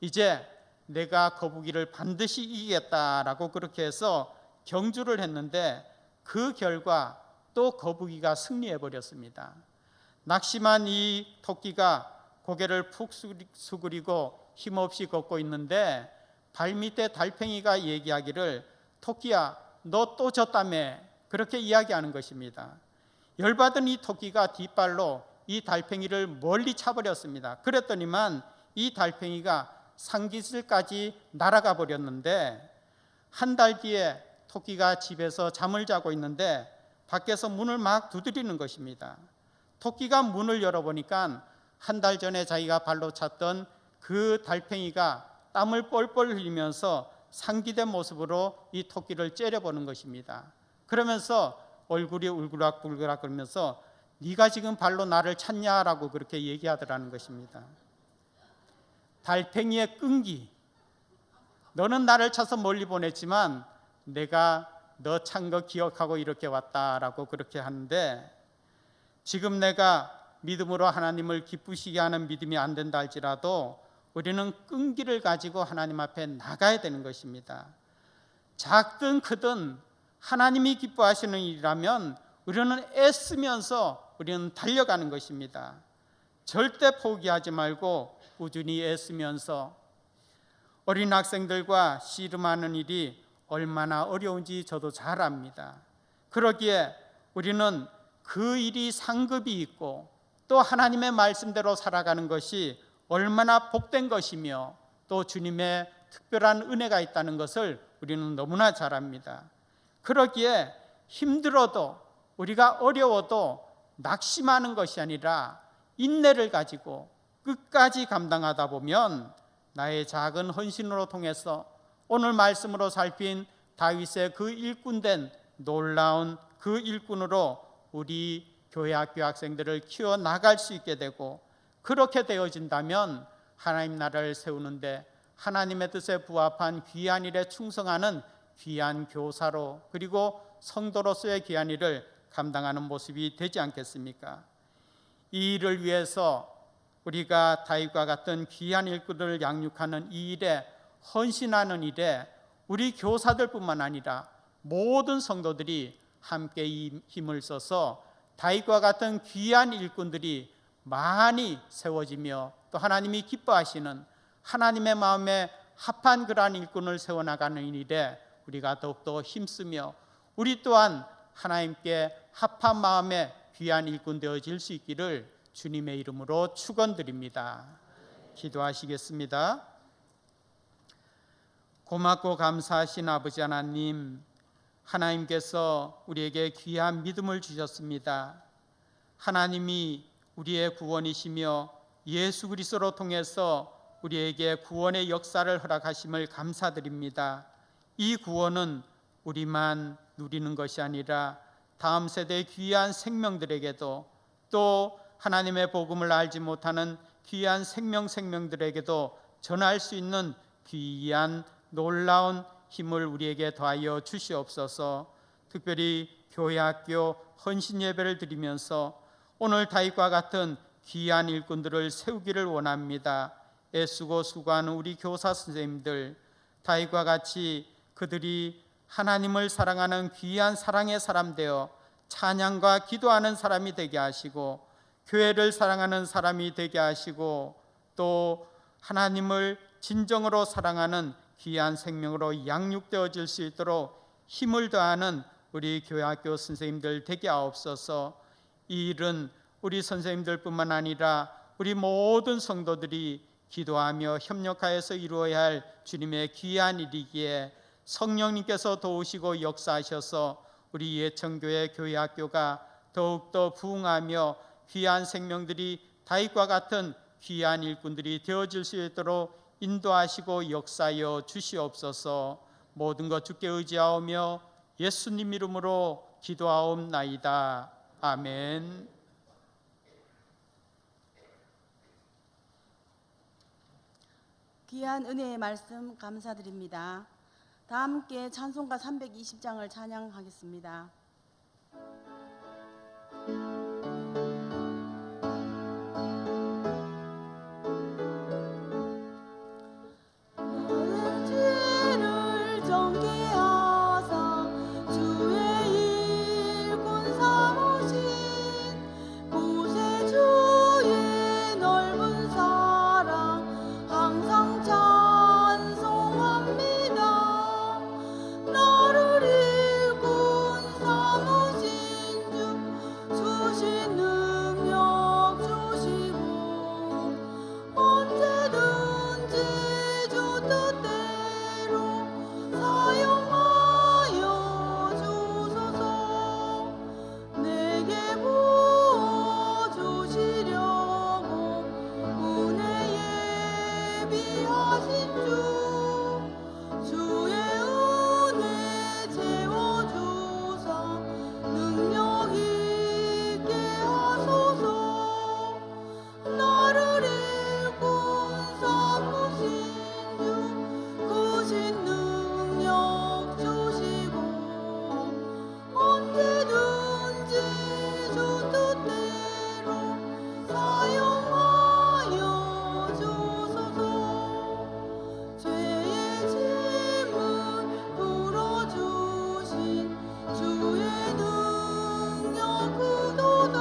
이제 내가 거북이를 반드시 이기겠다라고 그렇게 해서 경주를 했는데 그 결과 또 거북이가 승리해 버렸습니다. 낙심한 이 토끼가 고개를 푹 수그리고 힘없이 걷고 있는데 발밑에 달팽이가 얘기하기를 토끼야 너 또 졌다며 그렇게 이야기하는 것입니다. 열받은 이 토끼가 뒷발로 이 달팽이를 멀리 차버렸습니다. 그랬더니만 이 달팽이가 산기슭까지 날아가 버렸는데 한 달 뒤에 토끼가 집에서 잠을 자고 있는데 밖에서 문을 막 두드리는 것입니다. 토끼가 문을 열어보니까 한 달 전에 자기가 발로 찼던 그 달팽이가 땀을 뻘뻘 흘리면서 상기된 모습으로 이 토끼를 째려보는 것입니다. 그러면서 얼굴이 울그락불그락 그러면서 네가 지금 발로 나를 찼냐라고 그렇게 얘기하더라는 것입니다. 달팽이의 끈기, 너는 나를 차서 멀리 보냈지만 내가 너 찬 거 기억하고 이렇게 왔다라고 그렇게 하는데 지금 내가 믿음으로 하나님을 기쁘시게 하는 믿음이 안 된다 할지라도 우리는 끈기를 가지고 하나님 앞에 나가야 되는 것입니다. 작든 크든 하나님이 기뻐하시는 일이라면 우리는 애쓰면서 우리는 달려가는 것입니다. 절대 포기하지 말고 꾸준히 애쓰면서 어린 학생들과 씨름하는 일이 얼마나 어려운지 저도 잘 압니다. 그러기에 우리는 그 일이 상급이 있고 또 하나님의 말씀대로 살아가는 것이 얼마나 복된 것이며 또 주님의 특별한 은혜가 있다는 것을 우리는 너무나 잘 압니다. 그러기에 힘들어도 우리가 어려워도 낙심하는 것이 아니라 인내를 가지고 끝까지 감당하다 보면 나의 작은 헌신으로 통해서 오늘 말씀으로 살핀 다윗의 그 일꾼된 놀라운 그 일꾼으로 우리 교회 학교 학생들을 키워나갈 수 있게 되고 그렇게 되어진다면 하나님 나라를 세우는데 하나님의 뜻에 부합한 귀한 일에 충성하는 귀한 교사로 그리고 성도로서의 귀한 일을 감당하는 모습이 되지 않겠습니까? 이 일을 위해서 우리가 다윗과 같은 귀한 일꾼들을 양육하는 이 일에 헌신하는 일에 우리 교사들뿐만 아니라 모든 성도들이 함께 이 힘을 써서 다윗과 같은 귀한 일꾼들이 많이 세워지며 또 하나님이 기뻐하시는 하나님의 마음에 합한 그러한 일꾼을 세워나가는 일에 우리가 더욱더 힘쓰며 우리 또한 하나님께 합한 마음에 귀한 일꾼 되어질 수 있기를 주님의 이름으로 축원드립니다. 기도하시겠습니다. 고맙고 감사하신 아버지 하나님, 하나님께서 우리에게 귀한 믿음을 주셨습니다. 하나님이 우리의 구원이시며 예수 그리스도로 통해서 우리에게 구원의 역사를 허락하심을 감사드립니다. 이 구원은 우리만 누리는 것이 아니라 다음 세대의 귀한 생명들에게도 또 하나님의 복음을 알지 못하는 귀한 생명들에게도 전할 수 있는 귀한 놀라운 힘을 우리에게 더하여 주시옵소서. 특별히 교회 학교 헌신 예배를 드리면서 오늘 다윗과 같은 귀한 일꾼들을 세우기를 원합니다. 애쓰고 수고하는 우리 교사 선생님들, 다윗과 같이 그들이 하나님을 사랑하는 귀한 사랑의 사람 되어 찬양과 기도하는 사람이 되게 하시고 교회를 사랑하는 사람이 되게 하시고 또 하나님을 진정으로 사랑하는 귀한 생명으로 양육되어질 수 있도록 힘을 더하는 우리 교회학교 선생님들 되게 하옵소서. 이 일은 우리 선생님들뿐만 아니라 우리 모든 성도들이 기도하며 협력하여서 이루어야 할 주님의 귀한 일이기에 성령님께서 도우시고 역사하셔서 우리 예천교회 교회학교가 더욱더 부흥하며 귀한 생명들이 다윗과 같은 귀한 일꾼들이 되어질 수 있도록 인도하시고 역사하여 주시옵소서. 모든 것 주께 의지하오며 예수님 이름으로 기도하옵나이다. 아멘. 귀한 은혜의 말씀 감사드립니다. 다 함께 찬송가 320장을 찬양하겠습니다. 나의 죄를 정케하사 주의 일꾼 삼으신 구세주의 넓은 사랑 항상 찬송합니다. 나를 일꾼 삼으신 주 주신 능력 주시고 언제든지 주 뜻대로 사용하여 주소서. 내게 부어주시려고 은혜 예비하신 주 주의 은혜 채워주사 능력 있게 하소서. 나를 일꾼 삼으신 주 크신 능력 주시고 언제든지 주 뜻대로 사용하여 주소서. 죄의 짐을 풀어주신 주의 능력 크도다.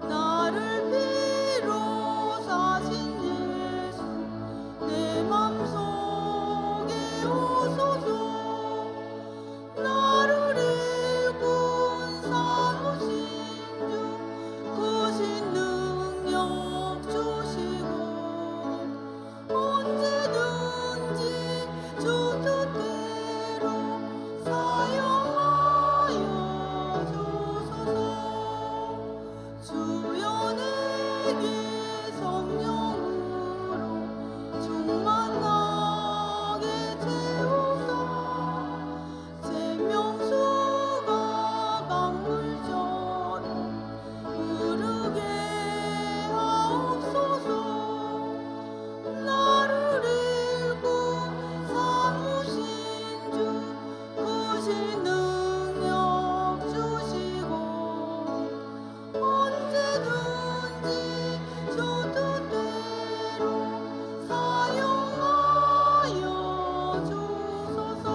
나를 피로 사신 예수 내 맘속에 오소서. 나를 일꾼 삼으신 주 크신 능력 주시고 언제든지 주 뜻대로 사용하여 주소서. 주여 내게 성령으로 충만하게 채우사 생명수가 강물처럼 흐르게 하옵소서. 나를 일꾼 삼으신 주 크신 능력 주시고 언제든지 주 뜻대로 사용하여 주소서.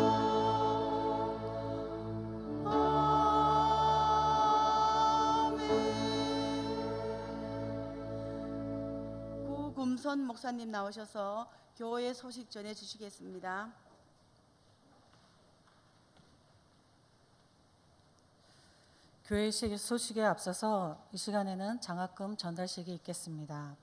아멘. 구금선 목사님 나오셔서 교회 소식 전해 주시겠습니다. 교회 소식에 앞서서 이 시간에는 장학금 전달식이 있겠습니다.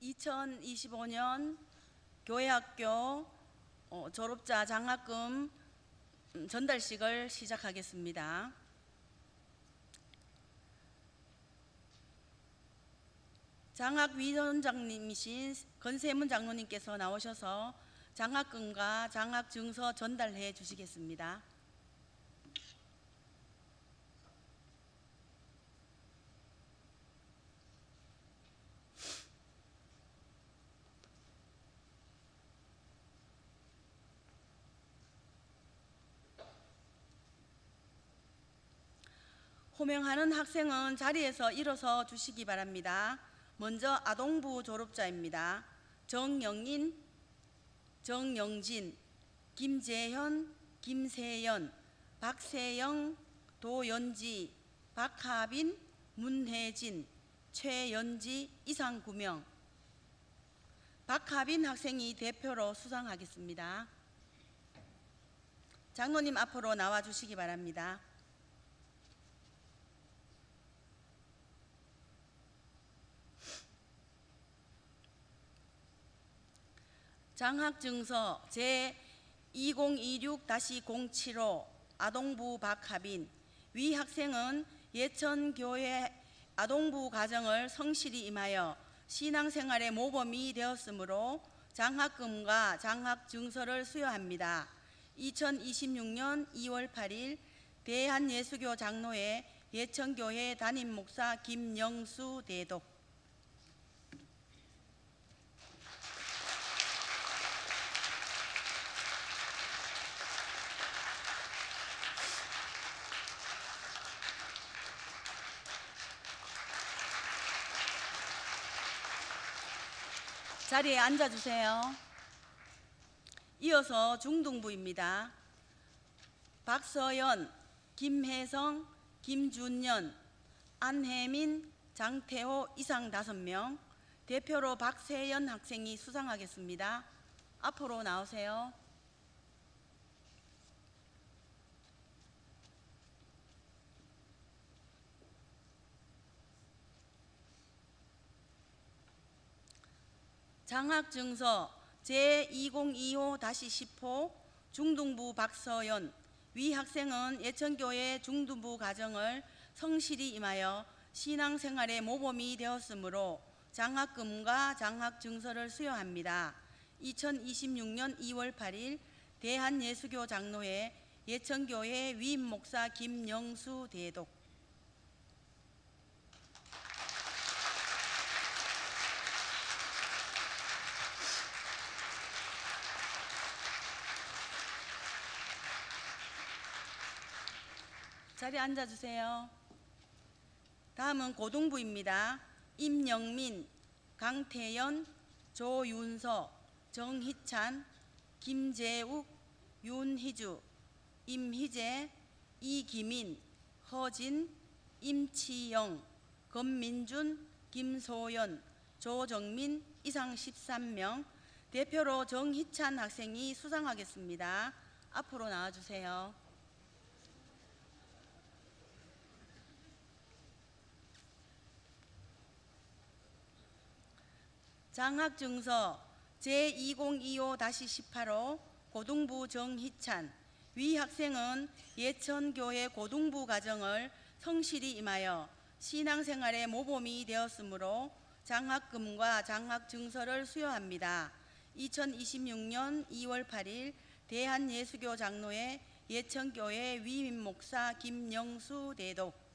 (2025년) 교회학교 졸업자 장학금 전달식을 시작하겠습니다. 장학위원장님이신 건세문 장로님께서 나오셔서 장학금과 장학증서 전달해 주시겠습니다. 호명하는 학생은 자리에서 일어서 주시기 바랍니다. 먼저 아동부 졸업자입니다. 정영인, 정영진, 김재현, 김세연, 박세영, 도연지, 박하빈, 문혜진, 최연지 이상 9명. 박하빈 학생이 대표로 수상하겠습니다. 장로님 앞으로 나와 주시기 바랍니다. 장학증서 제2026-075 아동부 박하빈. 위 학생은 예천교회 아동부 가정을 성실히 임하여 신앙생활의 모범이 되었으므로 장학금과 장학증서를 수여합니다. 2026년 2월 8일 대한예수교 장로회 예천교회 담임목사 김영수 대독. 자리에 앉아주세요. 이어서 중등부입니다. 박서연, 김혜성, 김준연, 안혜민, 장태호 이상 5명. 대표로 박세연 학생이 수상하겠습니다. 앞으로 나오세요. 장학증서 제2025-10호 중등부 박서연. 위 학생은 예천교회 중등부 가정을 성실히 임하여 신앙생활의 모범이 되었으므로 장학금과 장학증서를 수여합니다. 2026년 2월 8일 대한예수교 장로회 예천교회 위임목사 김영수 대독. 자리에 앉아주세요. 다음은 고등부입니다. 임영민, 강태연, 조윤서, 정희찬, 김재욱, 윤희주, 임희재, 이기민, 허진, 임치영, 검민준, 김소연, 조정민 이상 13명. 대표로 정희찬 학생이 수상하겠습니다. 앞으로 나와주세요. 장학증서 제2025-18호 고등부 정희찬. 위 학생은 예천교회 고등부 가정을 성실히 임하여 신앙생활의 모범이 되었으므로 장학금과 장학증서를 수여합니다. 2026년 2월 8일 대한예수교 장로회 예천교회 위임목사 김영수 대독.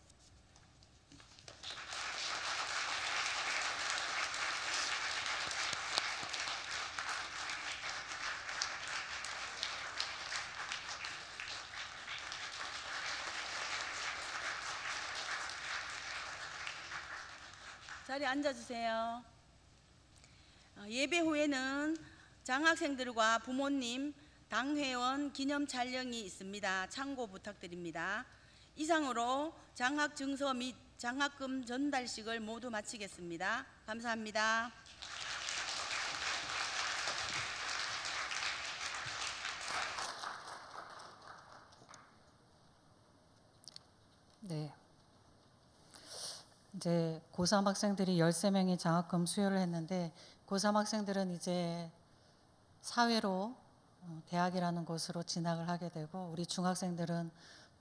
자리에 앉아주세요. 예배 후에는 장학생들과 부모님, 당회원 기념 촬영이 있습니다. 참고 부탁드립니다. 이상으로 장학증서 및 장학금 전달식을 모두 마치겠습니다. 감사합니다. 네. 이제 고3 학생들이 13명이 장학금 수여를 했는데 고3 학생들은 이제 사회로 대학이라는 곳으로 진학을 하게 되고 우리 중학생들은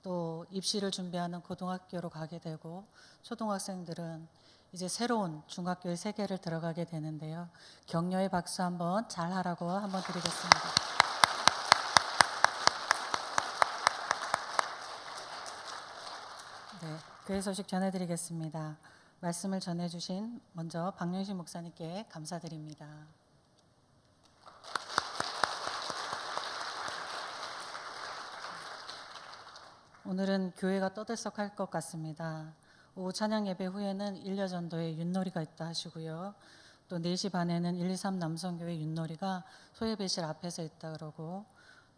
또 입시를 준비하는 고등학교로 가게 되고 초등학생들은 이제 새로운 중학교의 세계를 들어가게 되는데요. 격려의 박수 한번 잘 하라고 한번 드리겠습니다. 네, 교회 소식 전해드리겠습니다. 말씀을 전해주신 먼저 박영신 목사님께 감사드립니다. 오늘은 교회가 떠들썩할 것 같습니다. 오후 찬양 예배 후에는 일려전도에 윷놀이가 있다 하시고요. 또 4시 반에는 123 남성교회 윷놀이가 소예배실 앞에서 있다 그러고,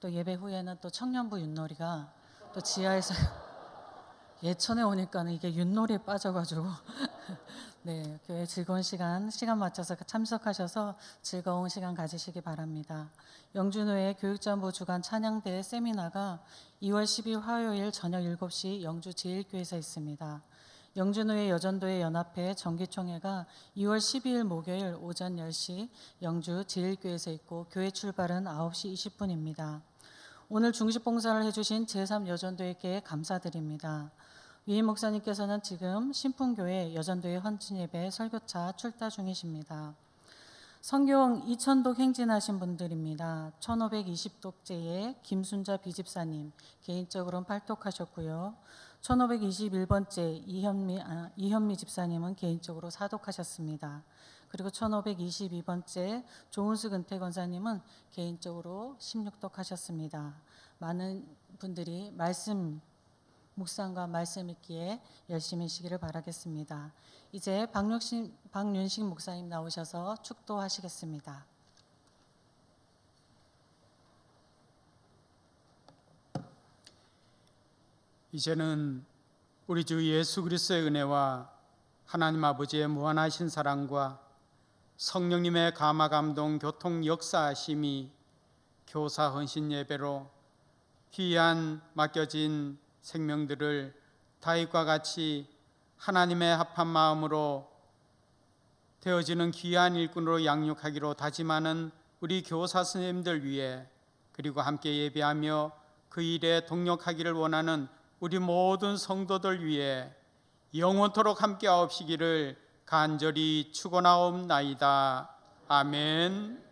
또 예배 후에는 또 청년부 윷놀이가 또 지하에서 예천에 오니까는 이게 윷놀이에 빠져가지고 네, 교회 즐거운 시간 맞춰서 참석하셔서 즐거운 시간 가지시기 바랍니다. 영주노회 교육자부 주간 찬양대 세미나가 2월 10일 화요일 저녁 7시 영주 제1교회에서 있습니다. 영주노회 여전도회 연합회 정기총회가 2월 12일 목요일 오전 10시 영주 제1교회에서 있고 교회 출발은 9시 20분입니다. 오늘 중식봉사를 해주신 제3여전도회께 감사드립니다. 위임 목사님께서는 지금 신풍교회 여전도회 헌신예배 설교차 출타 중이십니다. 성경 이천독 행진하신 분들입니다. 1520독째의 김순자 비집사님 개인적으로는 팔독하셨고요. 1521번째 이현미 집사님은 개인적으로 사독하셨습니다. 그리고 1522번째 조은수 근태 권사님은 개인적으로 16독 하셨습니다. 많은 분들이 묵상과 말씀 읽기에 열심히 하시기를 바라겠습니다. 이제 박윤식 목사님 나오셔서 축도하시겠습니다. 이제는 우리 주 예수 그리스도의 은혜와 하나님 아버지의 무한하신 사랑과 성령님의 감화 감동 교통 역사하심이 교사 헌신 예배로 귀한 맡겨진 생명들을 다윗과 같이 하나님의 합한 마음으로 되어지는 귀한 일꾼으로 양육하기로 다짐하는 우리 교사 선생님들 위해, 그리고 함께 예배하며 그 일에 동력하기를 원하는 우리 모든 성도들 위해 영원토록 함께 하옵시기를 간절히 축원하옵나이다. 아멘.